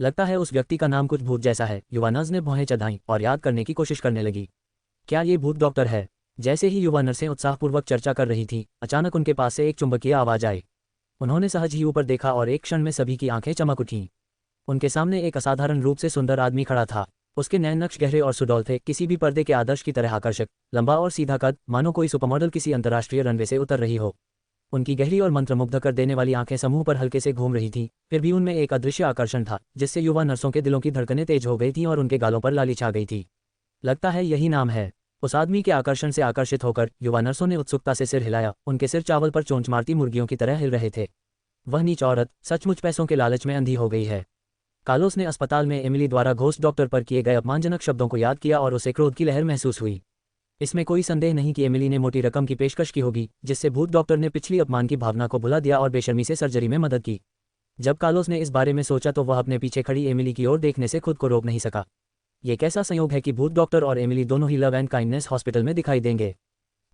लगता है उस व्यक्ति का नाम कुछ भूत जैसा है। युवा नर्स ने भौहें चढ़ाईं और याद करने की कोशिश करने लगी। क्या ये भूत डॉक्टर है। जैसे ही युवा नर्सें उत्साहपूर्वक चर्चा कर रही थीं, अचानक उनके पास से एक चुंबकीय आवाज आई। उन्होंने सहज ही ऊपर देखा और एक क्षण में सभी की आंखें चमक उठीं। उनके सामने एक असाधारण रूप से सुंदर आदमी खड़ा था। उसके नैन नक्श गहरे और सुडौल थे, किसी भी पर्दे के आदर्श की तरह आकर्षक, लंबा और सीधा कद, मानो कोई सुपरमॉडल किसी अंतर्राष्ट्रीय रनवे से उतर रही हो। उनकी गहरी और मंत्रमुग्ध कर देने वाली आंखें समूह पर हल्के से घूम रही थीं, फिर भी उनमें एक अदृश्य आकर्षण था जिससे युवा नर्सों के दिलों की धड़कनें तेज हो गई थीं और उनके गालों पर लाली छा गई थी। लगता है यही नाम है। उस आदमी के आकर्षण से आकर्षित होकर युवा नर्सों ने उत्सुकता से सिर हिलाया। उनके सिर चावल पर चोंच मारती मुर्गियों की तरह हिल रहे थे। वह नीच औरत सचमुच पैसों के लालच में अंधी हो गई है। कार्लोस ने अस्पताल में एमिली द्वारा घोस्ट डॉक्टर पर किए गए अपमानजनक शब्दों को याद किया और उसे क्रोध की लहर महसूस हुई। इसमें कोई संदेह नहीं कि एमिली ने मोटी रकम की पेशकश की होगी, जिससे भूत डॉक्टर ने पिछली अपमान की भावना को भुला दिया और बेशर्मी से सर्जरी में मदद की। जब कार्लोस ने इस बारे में सोचा तो वह अपने पीछे खड़ी एमिली की ओर देखने से खुद को रोक नहीं सका। ये कैसा संयोग है कि भूत डॉक्टर और एमिली दोनों ही लव एंड काइंडनेस हॉस्पिटल में दिखाई देंगे।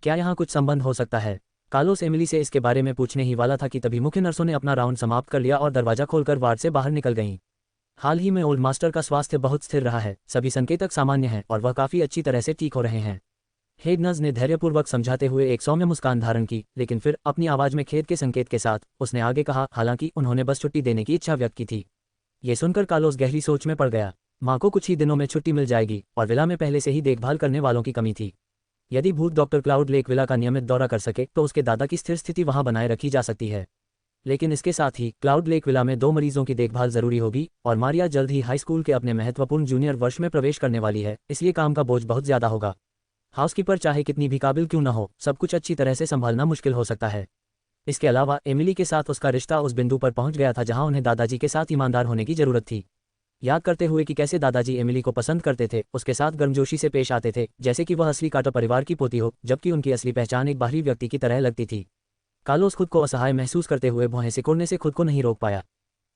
क्या यहाँ कुछ संबंध हो सकता है। कार्लोस एमिली से इसके बारे में पूछने ही वाला था कि तभी मुख्य नर्सों ने अपना राउंड समाप्त कर लिया और दरवाजा खोलकर वार्ड से बाहर निकल गईं। हाल ही में ओल्ड मास्टर का स्वास्थ्य बहुत स्थिर रहा है, सभी संकेतक सामान्य हैं और वह काफ़ी अच्छी तरह से ठीक हो रहे हैं। हेड नर्स ने धैर्यपूर्वक समझाते हुए एक सौम्य मुस्कान धारण की, लेकिन फिर अपनी आवाज़ में खेद के संकेत के साथ उसने आगे कहा, हालांकि उन्होंने बस छुट्टी देने की इच्छा व्यक्त की थी। ये सुनकर कार्लोस गहरी सोच में पड़ गया। माँ को कुछ ही दिनों में छुट्टी मिल जाएगी और विला में पहले से ही देखभाल करने वालों की कमी थी। यदि भूत डॉक्टर क्लाउड लेक विला का नियमित दौरा कर सके तो उसके दादा की स्थिर स्थिति वहां बनाए रखी जा सकती है। लेकिन इसके साथ ही क्लाउड लेक विला में 2 मरीजों की देखभाल जरूरी होगी और मारिया जल्द ही हाई स्कूल के अपने महत्वपूर्ण जूनियर वर्ष में प्रवेश करने वाली है, इसलिए काम का बोझ बहुत ज्यादा होगा। हाउसकीपर चाहे कितनी भी काबिल क्यों न हो, सब कुछ अच्छी तरह से संभालना मुश्किल हो सकता है। इसके अलावा एमिली के साथ उसका रिश्ता उस बिंदु पर पहुंच गया था जहां उन्हें दादाजी के साथ ईमानदार होने की जरूरत थी। याद करते हुए कि कैसे दादाजी एमिली को पसंद करते थे, उसके साथ गर्मजोशी से पेश आते थे, जैसे कि वह असली कार्टर परिवार की पोती हो, जबकि उनकी असली पहचान एक बाहरी व्यक्ति की तरह लगती थी। कार्लोस खुद को असहाय महसूस करते हुए भौहें सिकोड़ने से खुद को नहीं रोक पाया।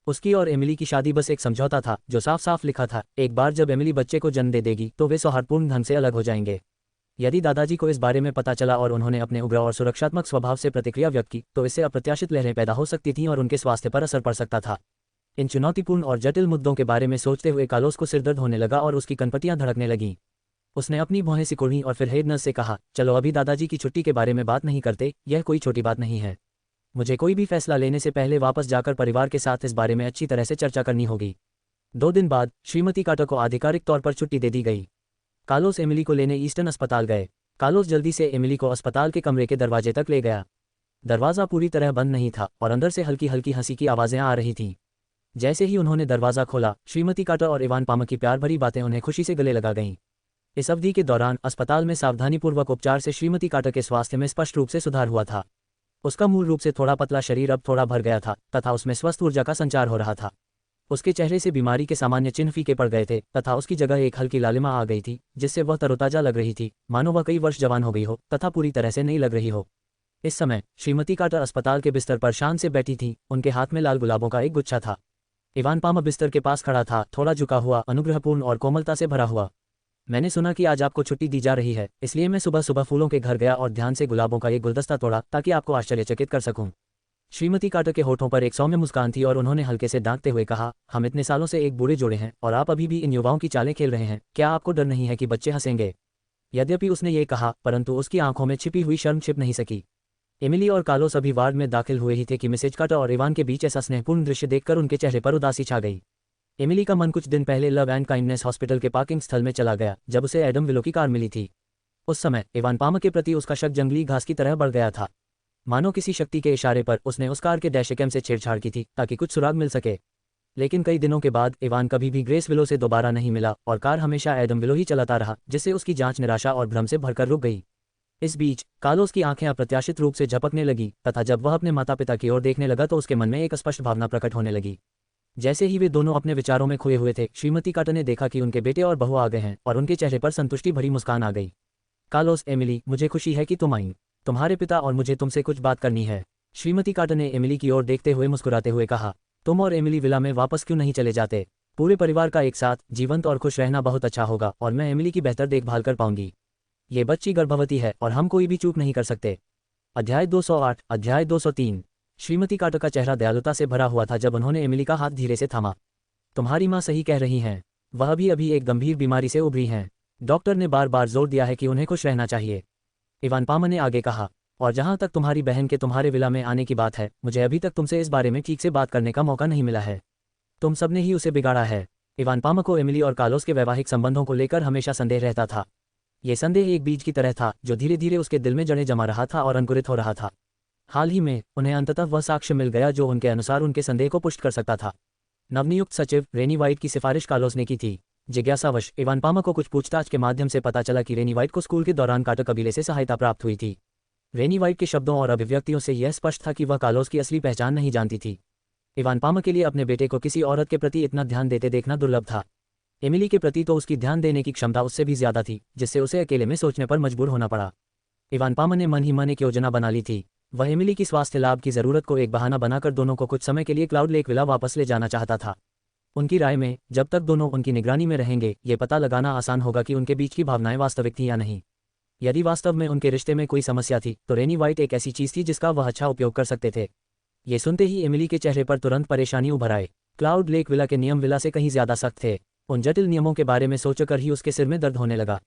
उसकी और एमिली की शादी बस एक समझौता था जो साफ साफ लिखा था, एक बार जब एमिली बच्चे को जन्म दे देगी तो वे सौहार्दपूर्ण ढंग से अलग हो जाएंगे। यदि दादाजी को इस बारे में पता चला और उन्होंने अपने उग्र और सुरक्षात्मक स्वभाव से प्रतिक्रिया व्यक्त की तो इससे अप्रत्याशित लहरें पैदा हो सकती थीं और उनके स्वास्थ्य पर असर पड़ सकता था। इन चुनौतीपूर्ण और जटिल मुद्दों के बारे में सोचते हुए कार्लोस को सिरदर्द होने लगा और उसकी कनपटियां धड़कने लगीं। उसने अपनी भौहें सिकोड़ी और फिर हेड नर्स से कहा, चलो अभी दादाजी की छुट्टी के बारे में बात नहीं करते, यह कोई छोटी बात नहीं है। मुझे कोई भी फैसला लेने से पहले वापस जाकर परिवार के साथ इस बारे में अच्छी तरह से चर्चा करनी होगी। 2 दिन बाद श्रीमती कार्टर को आधिकारिक तौर पर छुट्टी दे दी गई। कार्लोस एमिली को लेने ईस्टर्न अस्पताल गए। कार्लोस जल्दी से एमिली को अस्पताल के कमरे के दरवाजे तक ले गया। दरवाज़ा पूरी तरह बंद नहीं था और अंदर से हल्की हल्की हंसी की आवाज़ें आ रही थीं। जैसे ही उन्होंने दरवाज़ा खोला, श्रीमती कार्टर और इवान पामर की प्यार भरी बातें उन्हें खुशी से गले लगा गईं। इस अवधि के दौरान अस्पताल में सावधानीपूर्वक उपचार से श्रीमती कार्टर के स्वास्थ्य में स्पष्ट रूप से सुधार हुआ था। उसका मूल रूप से थोड़ा पतला शरीर अब थोड़ा भर गया था तथा उसमें स्वस्थ ऊर्जा का संचार हो रहा था। उसके चेहरे से बीमारी के सामान्य चिन्ह फीके पड़ गए थे तथा उसकी जगह एक हल्की लालिमा आ गई थी, जिससे वह तरोताजा लग रही थी, मानो वह कई वर्ष जवान हो गई हो तथा पूरी तरह से नई लग रही हो। इस समय श्रीमती कार्टर अस्पताल के बिस्तर पर शान से बैठी थी। उनके हाथ में लाल गुलाबों का एक गुच्छा था। इवान पामर बिस्तर के पास खड़ा था, थोड़ा झुका हुआ, अनुग्रहपूर्ण और कोमलता से भरा हुआ। मैंने सुना कि आज आपको छुट्टी दी जा रही है, इसलिए मैं सुबह सुबह फूलों के घर गया और ध्यान से गुलाबों का एक गुलदस्ता तोड़ा ताकि आपको आश्चर्यचकित कर सकूं। श्रीमती कार्टर के होठों पर एक सौम्य मुस्कान थी और उन्होंने हल्के से दांतते हुए कहा, हम इतने सालों से एक बूढ़े जोड़े हैं और आप अभी भी इन युवाओं की चालें खेल रहे हैं। क्या आपको डर नहीं है कि बच्चे हंसेंगे? यद्यपि उसने ये कहा, परंतु उसकी आंखों में छिपी हुई शर्म छिप नहीं सकी। एमिली और कार्लोस अभी वार्ड में दाखिल हुए ही थे कि मिसेज कार्टर और इवान के बीच ऐसा स्नेहपूर्ण दृश्य देखकर उनके चेहरे पर उदासी छा गई। एमिली का मन कुछ दिन पहले लव एंड काइंडनेस हॉस्पिटल के पार्किंग स्थल में चला गया, जब उसे एडम विलो की कार मिली थी। उस समय इवान पामर के प्रति उसका शक जंगली घास की तरह बढ़ गया था। मानो किसी शक्ति के इशारे पर उसने उस कार के डैशकैम से छेड़छाड़ की थी ताकि कुछ सुराग मिल सके। लेकिन कई दिनों के बाद इवान कभी भी ग्रेस विलो से दोबारा नहीं मिला और कार हमेशा एडम विलो ही चलाता रहा, जिससे उसकी जांच निराशा और भ्रम से भरकर रुक गई। इस बीच कार्लोस की आंखें अप्रत्याशित रूप से झपकने लगी तथा जब वह अपने माता पिता की ओर देखने लगा तो उसके मन में एक स्पष्ट भावना प्रकट होने लगी। जैसे ही वे दोनों अपने विचारों में खोए हुए थे, श्रीमती कार्टर ने देखा कि उनके बेटे और बहू आ गए हैं और उनके चेहरे पर संतुष्टि भरी मुस्कान आ गई। कार्लोस, एमिली, मुझे खुशी है कि तुम आई। तुम्हारे पिता और मुझे तुमसे कुछ बात करनी है। श्रीमती कार्टर ने एमिली की ओर देखते हुए मुस्कुराते हुए कहा, तुम और एमिली विला में वापस क्यों नहीं चले जाते? पूरे परिवार का एक साथ जीवंत और खुश रहना बहुत अच्छा होगा और मैं एमिली की बेहतर देखभाल कर पाऊंगी। ये बच्ची गर्भवती है और हम कोई भी चूक नहीं कर सकते। अध्याय 208। अध्याय 203। श्रीमती कार्टर का चेहरा दयालुता से भरा हुआ था जब उन्होंने एमिली का हाथ धीरे से थामा। तुम्हारी माँ सही कह रही हैं, वह भी अभी एक गंभीर बीमारी से उभरी हैं। डॉक्टर ने बार बार जोर दिया है कि उन्हें खुश रहना चाहिए। इवान पामर ने आगे कहा, और जहां तक तुम्हारी बहन के तुम्हारे विला में आने की बात है, मुझे अभी तक तुमसे इस बारे में ठीक से बात करने का मौका नहीं मिला है। तुम सबने ही उसे बिगाड़ा है। इवान पामर को एमिली और कार्लोस के वैवाहिक संबंधों को लेकर हमेशा संदेह रहता था। ये संदेह एक बीज की तरह था जो धीरे धीरे उसके दिल में जड़ें जमा रहा था और अंकुरित हो रहा था। हाल ही में उन्हें अंततः वह साक्ष्य मिल गया जो उनके अनुसार उनके संदेह को पुष्ट कर सकता था। नवनियुक्त सचिव रेनी वाइट की सिफारिश कार्लोस ने की थी। जिज्ञासावश इवान पामर को कुछ पूछताछ के माध्यम से पता चला कि रेनी वाइट को स्कूल के दौरान कार्टर कबीले से सहायता प्राप्त हुई थी। रेनी वाइट के शब्दों और अभिव्यक्तियों से यह स्पष्ट था कि वह कार्लोस की असली पहचान नहीं जानती थी। इवान पामर के लिए अपने बेटे को किसी औरत के प्रति इतना ध्यान देते देखना दुर्लभ था। एमिली के प्रति तो उसकी ध्यान देने की क्षमता उससे भी ज्यादा थी, जिससे उसे अकेले में सोचने पर मजबूर होना पड़ा। इवान पामर ने मन ही मन एक योजना बना ली थी। वह एमिली की स्वास्थ्य लाभ की जरूरत को एक बहाना बनाकर दोनों को कुछ समय के लिए क्लाउड लेक विला वापस ले जाना चाहता था। उनकी राय में जब तक दोनों उनकी निगरानी में रहेंगे, ये पता लगाना आसान होगा कि उनके बीच की भावनाएं वास्तविक थीं या नहीं। यदि वास्तव में उनके रिश्ते में कोई समस्या थी तो रेनी वाइट एक ऐसी चीज थी जिसका वह अच्छा उपयोग कर सकते थे। ये सुनते ही एमिली के चेहरे पर तुरंत परेशानी उभर आए। क्लाउड लेक विला के नियम विला से कहीं ज्यादा सख्त थे। उन जटिल नियमों के बारे में सोचकर ही उसके सिर में दर्द होने लगा।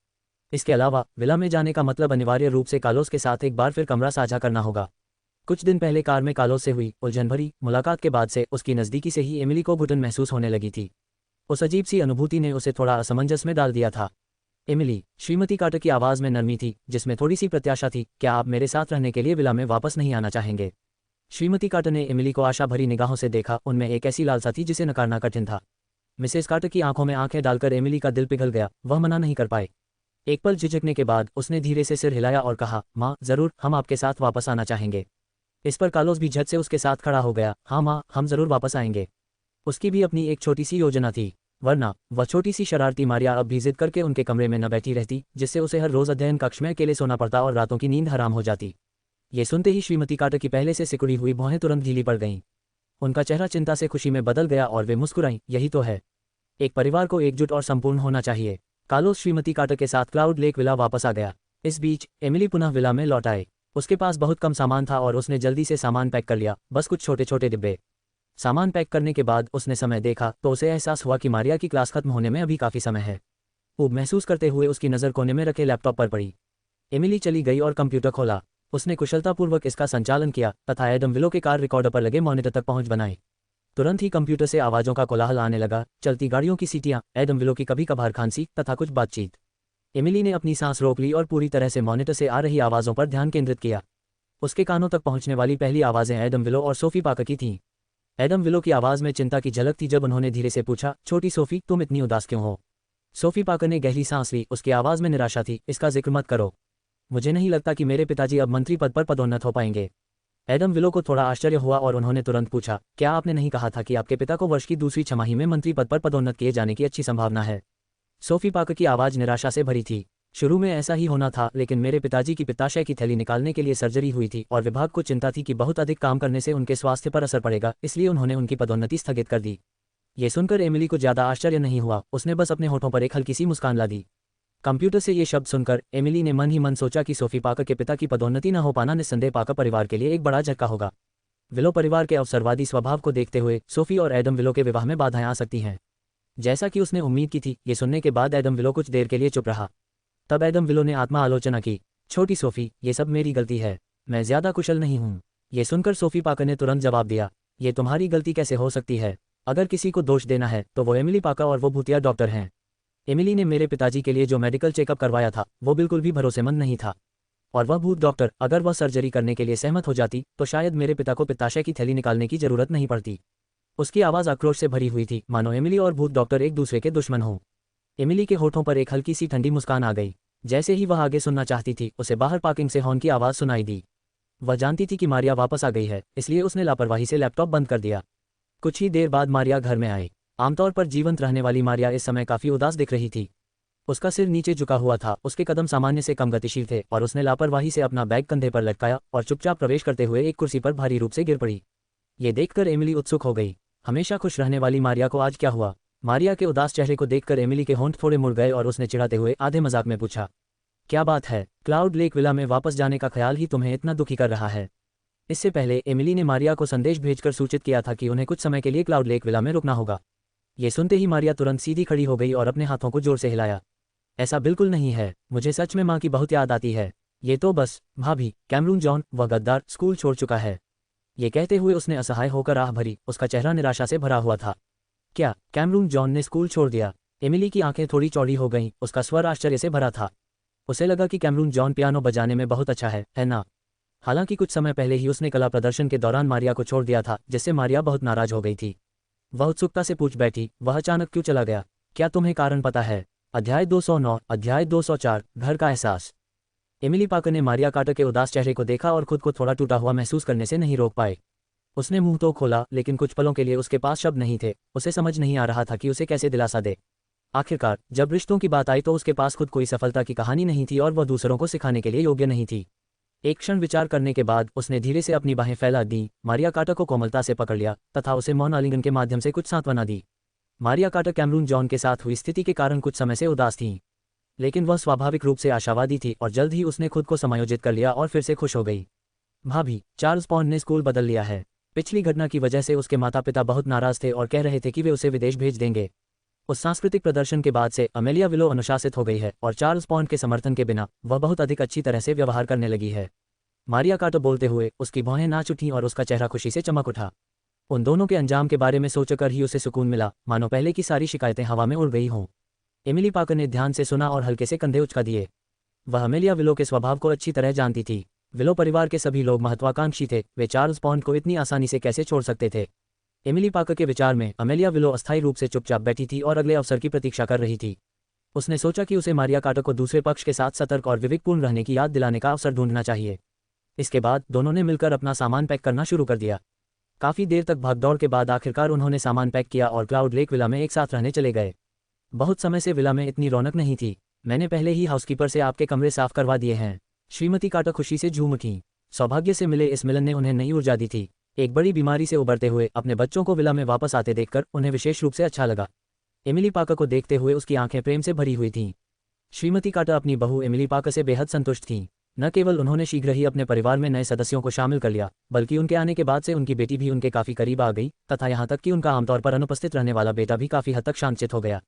इसके अलावा विला में जाने का मतलब अनिवार्य रूप से कार्लोस के साथ एक बार फिर कमरा साझा करना होगा। कुछ दिन पहले कार में कार्लोस से हुई उलझन भरी मुलाकात के बाद से उसकी नज़दीकी से ही एमिली को घुटन महसूस होने लगी थी। उस अजीब सी अनुभूति ने उसे थोड़ा असमंजस में डाल दिया था। एमिली, श्रीमती कार्टर की आवाज़ में नरमी थी जिसमें थोड़ी सी प्रत्याशा थी, क्या आप मेरे साथ रहने के लिए विला में वापस नहीं आना चाहेंगे? श्रीमती कार्टर ने एमिली को आशा भरी निगाहों से देखा। उनमें एक ऐसी लालसा थी जिसे नकारना कठिन था। मिसेस कार्टर की आंखों में आंखें डालकर एमिली का दिल पिघल गया। वह मना नहीं कर पाए। एक पल झिझकने के बाद उसने धीरे से सिर हिलाया और कहा, माँ, जरूर, हम आपके साथ वापस आना चाहेंगे। इस पर कार्लोस भी झट से उसके साथ खड़ा हो गया। हाँ माँ, हम जरूर वापस आएंगे। उसकी भी अपनी एक छोटी सी योजना थी, वरना वह छोटी सी शरारती मारिया अब भी जिद करके उनके कमरे में न बैठी रहती, जिससे उसे हर रोज अध्ययन कक्ष में अकेले सोना पड़ता और रातों की नींद हराम हो जाती। ये सुनते ही श्रीमती कार्टर की पहले से सिकुड़ी हुई भौहें तुरंत ढीली पड़ गईं। उनका चेहरा चिंता से खुशी में बदल गया और वे मुस्कुराईं। यही तो है, एक परिवार को एकजुट और संपूर्ण होना चाहिए। कार्लोस श्रीमती कार्टर के साथ क्लाउड लेक विला वापस आ गया। इस बीच एमिली पुनः विला में लौट आए। उसके पास बहुत कम सामान था और उसने जल्दी से सामान पैक कर लिया, बस कुछ छोटे छोटे डिब्बे। सामान पैक करने के बाद उसने समय देखा तो उसे एहसास हुआ कि मारिया की क्लास खत्म होने में अभी काफ़ी समय है। ऊब महसूस करते हुए उसकी नज़र कोने में रखे लैपटॉप पर पड़ी। एमिली चली गई और कंप्यूटर खोला। उसने कुशलतापूर्वक इसका संचालन किया तथा एडम विलो के कार रिकॉर्डर पर लगे मॉनिटर तक पहुंच बनाई। तुरंत ही कंप्यूटर से आवाज़ों का कोलाहल आने लगा, चलती गाड़ियों की सीटियां, एडम विलो की कभी कभार खांसी तथा कुछ बातचीत। एमिली ने अपनी सांस रोक ली और पूरी तरह से मॉनिटर से आ रही आवाज़ों पर ध्यान केंद्रित किया। उसके कानों तक पहुंचने वाली पहली आवाज़ें एडम विलो और सोफी पाकर की थीं। एडम विलो की आवाज़ में चिंता की झलक थी जब उन्होंने धीरे से पूछा, छोटी सोफी, तुम इतनी उदास क्यों हो? सोफी पाकर ने गहरी सांस ली, उसकी आवाज़ में निराशा थी। इसका जिक्र मत करो। मुझे नहीं लगता कि मेरे पिताजी अब मंत्री पद पर पदोन्नत हो पाएंगे। एडम विलो को थोड़ा आश्चर्य हुआ और उन्होंने तुरंत पूछा, क्या आपने नहीं कहा था कि आपके पिता को वर्ष की दूसरी छमाही में मंत्री पद पर पदोन्नत किए जाने की अच्छी संभावना है? सोफी पाकर की आवाज़ निराशा से भरी थी। शुरू में ऐसा ही होना था, लेकिन मेरे पिताजी की पित्ताशय की थैली निकालने के लिए सर्जरी हुई थी और विभाग को चिंता थी कि बहुत अधिक काम करने से उनके स्वास्थ्य पर असर पड़ेगा, इसलिए उन्होंने उनकी पदोन्नति स्थगित कर दी। ये सुनकर एमिली को ज़्यादा आश्चर्य नहीं हुआ, उसने बस अपने होठों पर एक हल्की सी मुस्कान ला दी। कंप्यूटर से ये शब्द सुनकर एमिली ने मन ही मन सोचा कि सोफी पाकर के पिता की पदोन्नति न हो पाना निस्संदेह पाकर परिवार के लिए एक बड़ा झटका होगा। विलो परिवार के अवसरवादी स्वभाव को देखते हुए सोफी और एडम विलो के विवाह में बाधाएं आ सकती हैं। जैसा कि उसने उम्मीद की थी, ये सुनने के बाद एडम विलो कुछ देर के लिए चुप रहा। तब एडम विलो ने आत्मा आलोचना की, छोटी सोफी, ये सब मेरी गलती है, मैं ज़्यादा कुशल नहीं हूँ। ये सुनकर सोफी पाकर ने तुरंत जवाब दिया, ये तुम्हारी गलती कैसे हो सकती है? अगर किसी को दोष देना है तो वो एमिली पाकर और वो भूतिया डॉक्टर हैं। एमिली ने मेरे पिताजी के लिए जो मेडिकल चेकअप करवाया था वो बिल्कुल भी भरोसेमंद नहीं था। और वह भूत डॉक्टर, अगर वह सर्जरी करने के लिए सहमत हो जाती तो शायद मेरे पिता को पित्ताशय की थैली निकालने की जरूरत नहीं पड़ती। उसकी आवाज़ आक्रोश से भरी हुई थी, मानो एमिली और भूत डॉक्टर एक दूसरे के दुश्मन हों। एमिली के होठों पर एक हल्की सी ठंडी मुस्कान आ गई। जैसे ही वह आगे सुनना चाहती थी, उसे बाहर पार्किंग से हॉर्न की आवाज़ सुनाई दी। वह जानती थी कि मारिया वापस आ गई है, इसलिए उसने लापरवाही से लैपटॉप बंद कर दिया। कुछ ही देर बाद मारिया घर में आई। आमतौर पर जीवंत रहने वाली मारिया इस समय काफ़ी उदास दिख रही थी। उसका सिर नीचे झुका हुआ था, उसके कदम सामान्य से कम गतिशील थे और उसने लापरवाही से अपना बैग कंधे पर लटकाया और चुपचाप प्रवेश करते हुए एक कुर्सी पर भारी रूप से गिर पड़ी। ये देखकर एमिली उत्सुक हो गई। हमेशा खुश रहने वाली मारिया को आज क्या हुआ? मारिया के उदास चेहरे को देखकर एमिली के होंठ थोड़े मुड़ गए और उसने चिढ़ाते हुए आधे मजाक में पूछा, क्या बात है? क्लाउड लेक विला में वापस जाने का ख्याल ही तुम्हें इतना दुखी कर रहा है? इससे पहले एमिली ने मारिया को संदेश भेजकर सूचित किया था कि उन्हें कुछ समय के लिए क्लाउड लेक विला में रुकना होगा। ये सुनते ही मारिया तुरंत सीधी खड़ी हो गई और अपने हाथों को जोर से हिलाया। ऐसा बिल्कुल नहीं है, मुझे सच में माँ की बहुत याद आती है। ये तो बस भाभी, कैमरून जॉन, वह गद्दार, स्कूल छोड़ चुका है। ये कहते हुए उसने असहाय होकर आह भरी, उसका चेहरा निराशा से भरा हुआ था। क्या कैमरून जॉन ने स्कूल छोड़ दिया? एमिली की आंखें थोड़ी चौड़ी हो गईं, उसका स्वर आश्चर्य से भरा था। उसे लगा कि कैमरून जॉन पियानो बजाने में बहुत अच्छा है ना? हालांकि कुछ समय पहले ही उसने कला प्रदर्शन के दौरान मारिया को छोड़ दिया था, जिससे मारिया बहुत नाराज हो गई थी। वह उत्सुकता से पूछ बैठी, वह अचानक क्यों चला गया? क्या तुम्हें कारण पता है? अध्याय 209, अध्याय 204, घर का एहसास। एमिली पाकर ने मारिया कार्टर के उदास चेहरे को देखा और खुद को थोड़ा टूटा हुआ महसूस करने से नहीं रोक पाए। उसने मुंह तो खोला, लेकिन कुछ पलों के लिए उसके पास शब्द नहीं थे। उसे समझ नहीं आ रहा था कि उसे कैसे दिलासा दे। आखिरकार जब रिश्तों की बात आई तो उसके पास खुद कोई सफलता की कहानी नहीं थी और वह दूसरों को सिखाने के लिए योग्य नहीं थी। एक क्षण विचार करने के बाद उसने धीरे से अपनी बाहें फैला दी, मारिया कार्टर को कोमलता से पकड़ लिया तथा उसे मौन आलिंगन के माध्यम से कुछ सांत्वना दी। मारिया कार्टर कैमरून जॉन के साथ हुई स्थिति के कारण कुछ समय से उदास थीं, लेकिन वह स्वाभाविक रूप से आशावादी थी और जल्द ही उसने खुद को समायोजित कर लिया और फिर से खुश हो गई। भाभी, चार्ल्स पॉन्ड ने स्कूल बदल लिया है। पिछली घटना की वजह से उसके माता पिता बहुत नाराज थे और कह रहे थे कि वे उसे विदेश भेज देंगे। उस सांस्कृतिक प्रदर्शन के बाद से अमेलिया विलो अनुशासित हो गई है और चार्ल्स पॉन्ड के समर्थन के बिना वह बहुत अधिक अच्छी तरह से व्यवहार करने लगी है। मारिया कार्टर बोलते हुए उसकी भौहें नाच उठीं और उसका चेहरा खुशी से चमक उठा। उन दोनों के अंजाम के बारे में सोचकर ही उसे सुकून मिला, मानो पहले की सारी शिकायतें हवा में उड़ गई हों। एमिली पाकर ने ध्यान से सुना और हल्के से कंधे उचका दिए। वह अमेलिया विलो के स्वभाव को अच्छी तरह जानती थी। विलो परिवार के सभी लोग महत्वाकांक्षी थे, वे चार्ल्स पॉन्ड को इतनी आसानी से कैसे छोड़ सकते थे? एमिली पाकर के विचार में अमेलिया विलो अस्थायी रूप से चुपचाप बैठी थी और अगले अवसर की प्रतीक्षा कर रही थी। उसने सोचा कि उसे मारिया कार्टर को दूसरे पक्ष के साथ सतर्क और विवेकपूर्ण रहने की याद दिलाने का अवसर ढूंढना चाहिए। इसके बाद दोनों ने मिलकर अपना सामान पैक करना शुरू कर दिया। काफ़ी देर तक भागदौड़ के बाद आखिरकार उन्होंने सामान पैक किया और क्लाउड लेक विला में एक साथ रहने चले गए। बहुत समय से विला में इतनी रौनक नहीं थी। मैंने पहले ही हाउसकीपर से आपके कमरे साफ करवा दिए हैं। श्रीमती कार्टर खुशी से झूम उठी। सौभाग्य से मिले इस मिलन ने उन्हें नई ऊर्जा दी थी। एक बड़ी बीमारी से उबरते हुए अपने बच्चों को विला में वापस आते देखकर उन्हें विशेष रूप से अच्छा लगा। एमिली पाकर को देखते हुए उसकी आंखें प्रेम से भरी हुई थीं। श्रीमती कार्टर अपनी बहू एमिली पाकर से बेहद संतुष्ट थीं। न केवल उन्होंने शीघ्र ही अपने परिवार में नए सदस्यों को शामिल कर लिया, बल्कि उनके आने के बाद से उनकी बेटी भी उनके काफ़ी करीब आ गई तथा यहाँ तक कि उनका आमतौर पर अनुपस्थित रहने वाला बेटा भी काफ़ी हद तक शांतचित्त हो गया।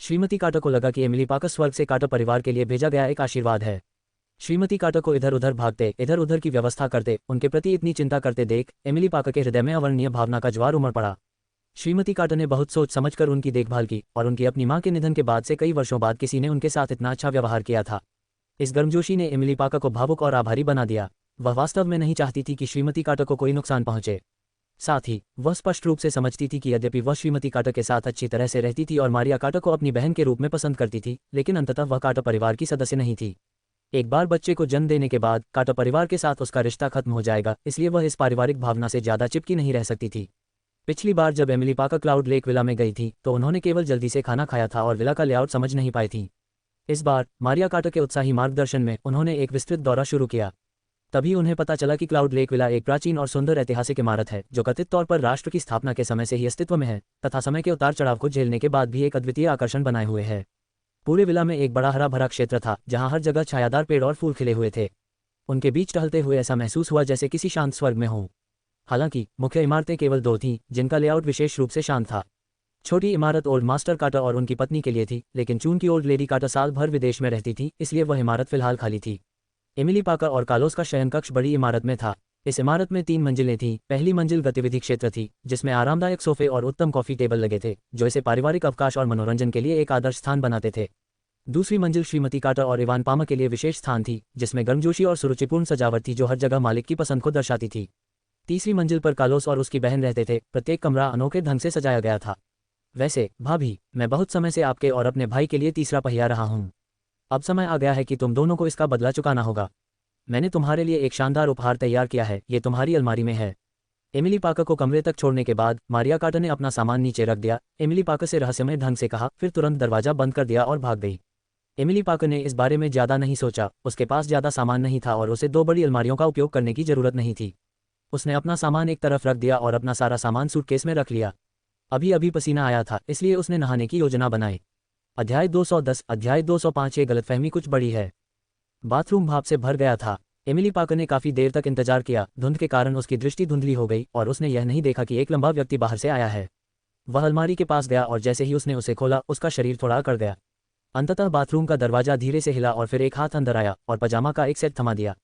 श्रीमती कार्टर को लगा कि एमिली पाकर स्वर्ग से कार्टर परिवार के लिए भेजा गया एक आशीर्वाद है। श्रीमती कार्टर को इधर उधर भागते, इधर उधर की व्यवस्था करते, उनके प्रति इतनी चिंता करते देख एमिली पाकर के हृदय में अवर्णनीय भावना का ज्वार उमड़ पड़ा। श्रीमती कार्टर ने बहुत सोच समझकर उनकी देखभाल की और उनकी अपनी मां के निधन के बाद से कई वर्षों बाद किसी ने उनके साथ इतना अच्छा व्यवहार किया था। इस गर्मजोशी ने एमिली पाकर को भावुक और आभारी बना दिया। वह वास्तव में नहीं चाहती थी कि श्रीमती कार्टर को कोई नुकसान पहुंचे। साथ ही वह स्पष्ट रूप से समझती थी कि यद्यपि वह श्रीमती कार्टर के साथ अच्छी तरह से रहती थी और मारिया कार्टर को अपनी बहन के रूप में पसंद करती थी, लेकिन अंततः वह कार्टर परिवार की सदस्य नहीं थी। एक बार बच्चे को जन्म देने के बाद कार्टर परिवार के साथ उसका रिश्ता खत्म हो जाएगा, इसलिए वह इस पारिवारिक भावना से ज़्यादा चिपकी नहीं रह सकती थी। पिछली बार जब Emily Parker cloud lake villa में गई थी तो उन्होंने केवल जल्दी से खाना खाया था और विला का लेआउट समझ नहीं पाई थी। इस बार मारिया कार्टर के उत्साही मार्गदर्शन में उन्होंने एक विस्तृत दौरा शुरू किया। तभी उन्हें पता चला कि क्लाउड लेक विला एक प्राचीन और सुंदर ऐतिहासिक इमारत है जो कथित तौर पर राष्ट्र की स्थापना के समय से ही अस्तित्व में है तथा समय के उतार चढ़ाव को झेलने के बाद भी एक अद्वितीय आकर्षण बनाए हुए है। पूरे विला में एक बड़ा हरा भरा क्षेत्र था जहां हर जगह छायादार पेड़ और फूल खिले हुए थे। उनके बीच टहलते हुए ऐसा महसूस हुआ जैसे किसी शांत स्वर्ग में हो। हालांकि मुख्य इमारतें केवल 2 थीं जिनका लेआउट विशेष रूप से शांत था। छोटी इमारत ओल्ड मास्टर कार्टर और उनकी पत्नी के लिए थी, लेकिन चूंकि ओल्ड लेडी कार्टर साल भर विदेश में रहती थी इसलिए वह इमारत फिलहाल खाली थी। एमिली पार्कर और कार्लोस का शयन कक्ष बड़ी इमारत में था। इस इमारत में 3 मंजिलें थीं। पहली मंजिल गतिविधि क्षेत्र थी जिसमें आरामदायक सोफे और उत्तम कॉफी टेबल लगे थे जो इसे पारिवारिक अवकाश और मनोरंजन के लिए एक आदर्श स्थान बनाते थे। दूसरी मंजिल श्रीमती कार्टर और इवान पामर के लिए विशेष स्थान थी जिसमें गर्मजोशी और सुरुचिपूर्ण सजावट थी जो हर जगह मालिक की पसंद को दर्शाती थी। तीसरी मंजिल पर कार्लोस और उसकी बहन रहते थे। प्रत्येक कमरा अनोखे ढंग से सजाया गया था। वैसे भाभी, मैं बहुत समय से आपके और अपने भाई के लिए तीसरा पहिया रहा हूँ। अब समय आ गया है कि तुम दोनों को इसका बदला चुकाना होगा। मैंने तुम्हारे लिए एक शानदार उपहार तैयार किया है, ये तुम्हारी अलमारी में है। एमिली पार्कर को कमरे तक छोड़ने के बाद मारिया कार्टर ने अपना सामान नीचे रख दिया। एमिली पार्कर से रहस्यमय ढंग से कहा, फिर तुरंत दरवाजा बंद कर दिया और भाग गई। एमिली पार्कर ने इस बारे में ज़्यादा नहीं सोचा। उसके पास ज़्यादा सामान नहीं था और उसे 2 बड़ी अलमारियों का उपयोग करने की ज़रूरत नहीं थी। उसने अपना सामान एक तरफ रख दिया और अपना सारा सामान सूटकेस में रख लिया। अभी अभी पसीना आया था इसलिए उसने नहाने की योजना बनाई। अध्याय 210 अध्याय 205 ये गलतफहमी कुछ बड़ी है। बाथरूम भाप से भर गया था। एमिली पार्कर ने काफ़ी देर तक इंतजार किया। धुंध के कारण उसकी दृष्टि धुंधली हो गई और उसने यह नहीं देखा कि एक लंबा व्यक्ति बाहर से आया है। वह अलमारी के पास गया और जैसे ही उसने उसे खोला उसका शरीर थोड़ा अकड़ गया। अंततः बाथरूम का दरवाजा धीरे से हिला और फिर एक हाथ अंदर आया और पजामा का एक सेट थमा दिया।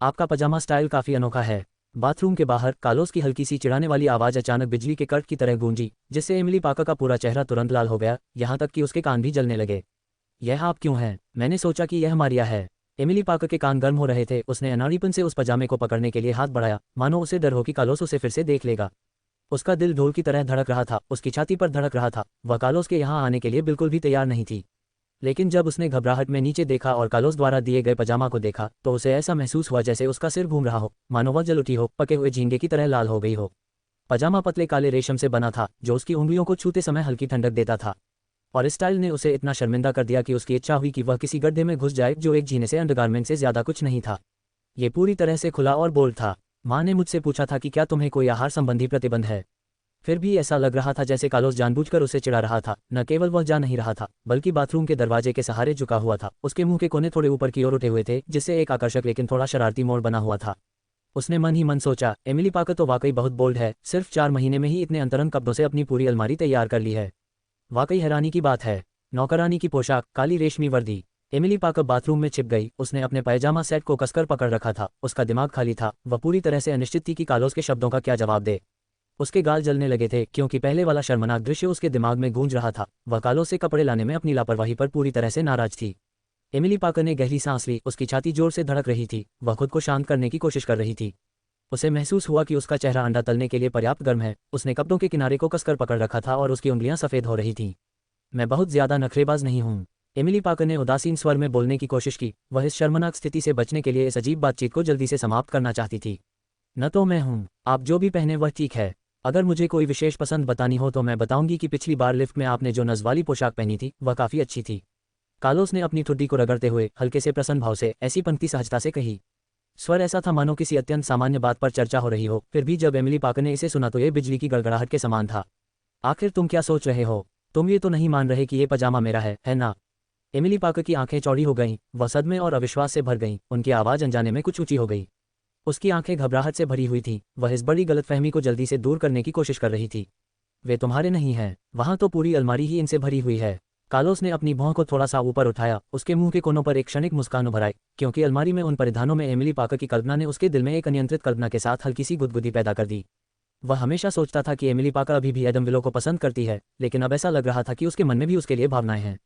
आपका पजामा स्टाइल काफ़ी अनोखा है। बाथरूम के बाहर कार्लोस की हल्की सी चिढ़ाने वाली आवाज़ अचानक बिजली के कट की तरह गूंजी, जिससे एमिली पार्कर का पूरा चेहरा तुरंत लाल हो गया, यहाँ तक कि उसके कान भी जलने लगे। यह आप क्यों हैं? मैंने सोचा कि यह मारिया है। एमिली पार्कर के कान गर्म हो रहे थे। उसने अनाड़ीपन से उस पजामे को पकड़ने के लिए हाथ बढ़ाया, मानो उसे डर हो कि कार्लोस उसे फिर से देख लेगा। उसका दिल ढोल की तरह धड़क रहा था, उसकी छाती पर धड़क रहा था। वह कार्लोस के यहाँ आने के लिए बिल्कुल भी तैयार नहीं थी। लेकिन जब उसने घबराहट में नीचे देखा और कार्लोस द्वारा दिए गए पजामा को देखा तो उसे ऐसा महसूस हुआ जैसे उसका सिर घूम रहा हो, मानो वह जल उठी हो, पके हुए झींगे की तरह लाल हो गई हो। पजामा पतले काले रेशम से बना था जो उसकी उंगलियों को छूते समय हल्की ठंडक देता था, और इस स्टाइल ने उसे इतना शर्मिंदा कर दिया कि उसकी इच्छा हुई कि वह किसी गड्ढे में घुस जाए जो एक जीने से अंडरगारमेंट से ज्यादा कुछ नहीं था। ये पूरी तरह से खुला और बोल्ड था। माँ ने मुझसे पूछा था कि क्या तुम्हें कोई आहार संबंधी प्रतिबंध है। फिर भी ऐसा लग रहा था जैसे कार्लोस जानबूझकर उसे चिढ़ा रहा था। न केवल वह जा नहीं रहा था बल्कि बाथरूम के दरवाजे के सहारे झुका हुआ था। उसके मुंह के कोने थोड़े ऊपर की ओर उठे हुए थे जिससे एक आकर्षक लेकिन थोड़ा शरारती मोड़ बना हुआ था। उसने मन ही मन सोचा, एमिली पार्कर तो वाकई बहुत बोल्ड है। सिर्फ 4 महीने में ही इतने अंतरंग कपड़ों से अपनी पूरी अलमारी तैयार कर ली है। वाकई हैरानी की बात है। नौकरानी की पोशाक, काली रेशमी वर्दी। एमिली पार्कर बाथरूम में छिप गई। उसने अपने पैजामा सेट को कसकर पकड़ रखा था। उसका दिमाग खाली था। वह पूरी तरह से अनिश्चित थी कि कार्लोस के शब्दों का क्या जवाब दे। उसके गाल जलने लगे थे क्योंकि पहले वाला शर्मनाक दृश्य उसके दिमाग में गूंज रहा था। वह कार्लोस से कपड़े लाने में अपनी लापरवाही पर पूरी तरह से नाराज थी। एमिली पार्कर ने गहरी सांस ली। उसकी छाती जोर से धड़क रही थी। वह खुद को शांत करने की कोशिश कर रही थी। उसे महसूस हुआ कि उसका चेहरा अंडा तलने के लिए पर्याप्त गर्म है। उसने कपड़ों के किनारे को कसकर पकड़ रखा था और उसकी उंगलियां सफ़ेद हो रही थीं। मैं बहुत ज़्यादा नखरेबाज नहीं हूँ, एमिली पार्कर ने उदासीन स्वर में बोलने की कोशिश की। वह इस शर्मनाक स्थिति से बचने के लिए इस अजीब बातचीत को जल्दी से समाप्त करना चाहती थी। न तो मैं हूँ, आप जो भी पहने वह ठीक है। अगर मुझे कोई विशेष पसंद बतानी हो तो मैं बताऊंगी कि पिछली बार लिफ्ट में आपने जो नज़ वाली पोशाक पहनी थी वह काफ़ी अच्छी थी। कार्लोस ने अपनी ठुड्डी को रगड़ते हुए हल्के से प्रसन्न भाव से ऐसी पंक्ति सहजता से कही। स्वर ऐसा था मानो किसी अत्यंत सामान्य बात पर चर्चा हो रही हो। फिर भी जब एमिली पार्कर ने इसे सुना तो ये बिजली की गड़गड़ाहट के समान था। आखिर तुम क्या सोच रहे हो? तुम ये तो नहीं मान रहे कि ये पजामा मेरा है ना? एमिली पार्कर की आंखें चौड़ी हो गईं। वह सदमे और अविश्वास से भर गईं। उनकी आवाज़ अनजाने में कुछ ऊंची हो गई। उसकी आंखें घबराहट से भरी हुई थीं। वह इस बड़ी गलतफहमी को जल्दी से दूर करने की कोशिश कर रही थी। वे तुम्हारे नहीं हैं, वहाँ तो पूरी अलमारी ही इनसे भरी हुई है। कार्लोस ने अपनी भौं को थोड़ा सा ऊपर उठाया। उसके मुंह के कोनों पर एक क्षणिक मुस्कान उभर आई, क्योंकि अलमारी में उन परिधानों में एमिली पार्कर की कल्पना ने उसके दिल में एक अनियंत्रित कल्पना के साथ हल्की सी गुदगुदी पैदा कर दी। वह हमेशा सोचता था कि एमिली पार्कर अभी भी एडम विलो को पसंद करती है, लेकिन अब ऐसा लग रहा था कि उसके मन में भी उसके लिए भावनाएं हैं।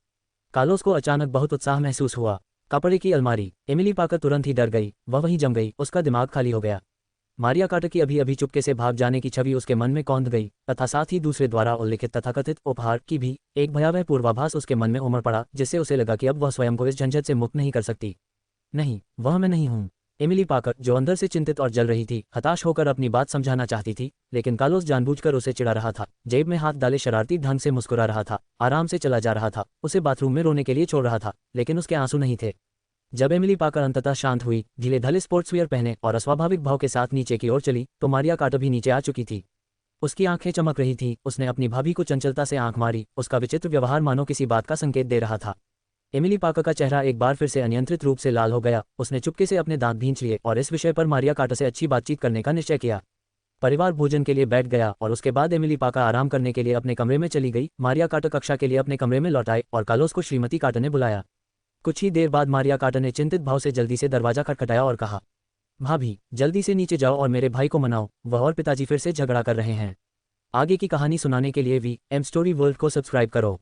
कार्लोस को अचानक बहुत उत्साह महसूस हुआ। कपड़े की अलमारी। एमिली पार्कर तुरंत ही डर गई। वह वहीं जम गई। उसका दिमाग खाली हो गया। मारिया कार्टर की अभी अभी चुपके से भाग जाने की छवि उसके मन में कौंध गई तथा साथ ही दूसरे द्वारा उल्लिखित तथाकथित उपहार की भी एक भयावह पूर्वाभास उसके मन में उमड़ पड़ा, जिससे उसे लगा कि अब वह स्वयं को इस झंझट से मुक्त नहीं कर सकती। नहीं, वह मैं नहीं हूँ। एमिली पाकर, जो अंदर से चिंतित और जल रही थी, हताश होकर अपनी बात समझाना चाहती थी, लेकिन कार्लोस जानबूझकर उसे चिढ़ा रहा था, जेब में हाथ डाले शरारती ढंग से मुस्कुरा रहा था, आराम से चला जा रहा था, उसे बाथरूम में रोने के लिए छोड़ रहा था, लेकिन उसके आंसू नहीं थे। जब एमिली पाकर अंततः शांत हुई, ढीले ढाले स्पोर्ट्सवियर पहने और अस्वाभाविक भाव के साथ नीचे की ओर चली, तो मारिया कार्टर भी नीचे आ चुकी थी। उसकी आंखें चमक रही थीं, उसने अपनी भाभी को चंचलता से आंख मारी, उसका विचित्र व्यवहार मानो किसी बात का संकेत दे रहा था। एमिली पाकर का चेहरा एक बार फिर से अनियंत्रित रूप से लाल हो गया, उसने चुपके से अपने दांत भींच लिए और इस विषय पर मारिया कार्टर से अच्छी बातचीत करने का निश्चय किया। परिवार भोजन के लिए बैठ गया और उसके बाद एमिली पाकर आराम करने के लिए अपने कमरे में चली गई। मारिया कार्टर कक्षा के लिए अपने कमरे में लौट आए और कार्लोस को श्रीमती कार्टर ने बुलाया। कुछ ही देर बाद मारिया कार्टर ने चिंतित भाव से जल्दी से दरवाजा खटखटाया और कहा, भाभी, जल्दी से नीचे जाओ और मेरे भाई को मनाओ, वह और पिताजी फिर से झगड़ा कर रहे हैं। आगे की कहानी सुनाने के लिए वी एम स्टोरी वर्ल्ड को सब्सक्राइब करो।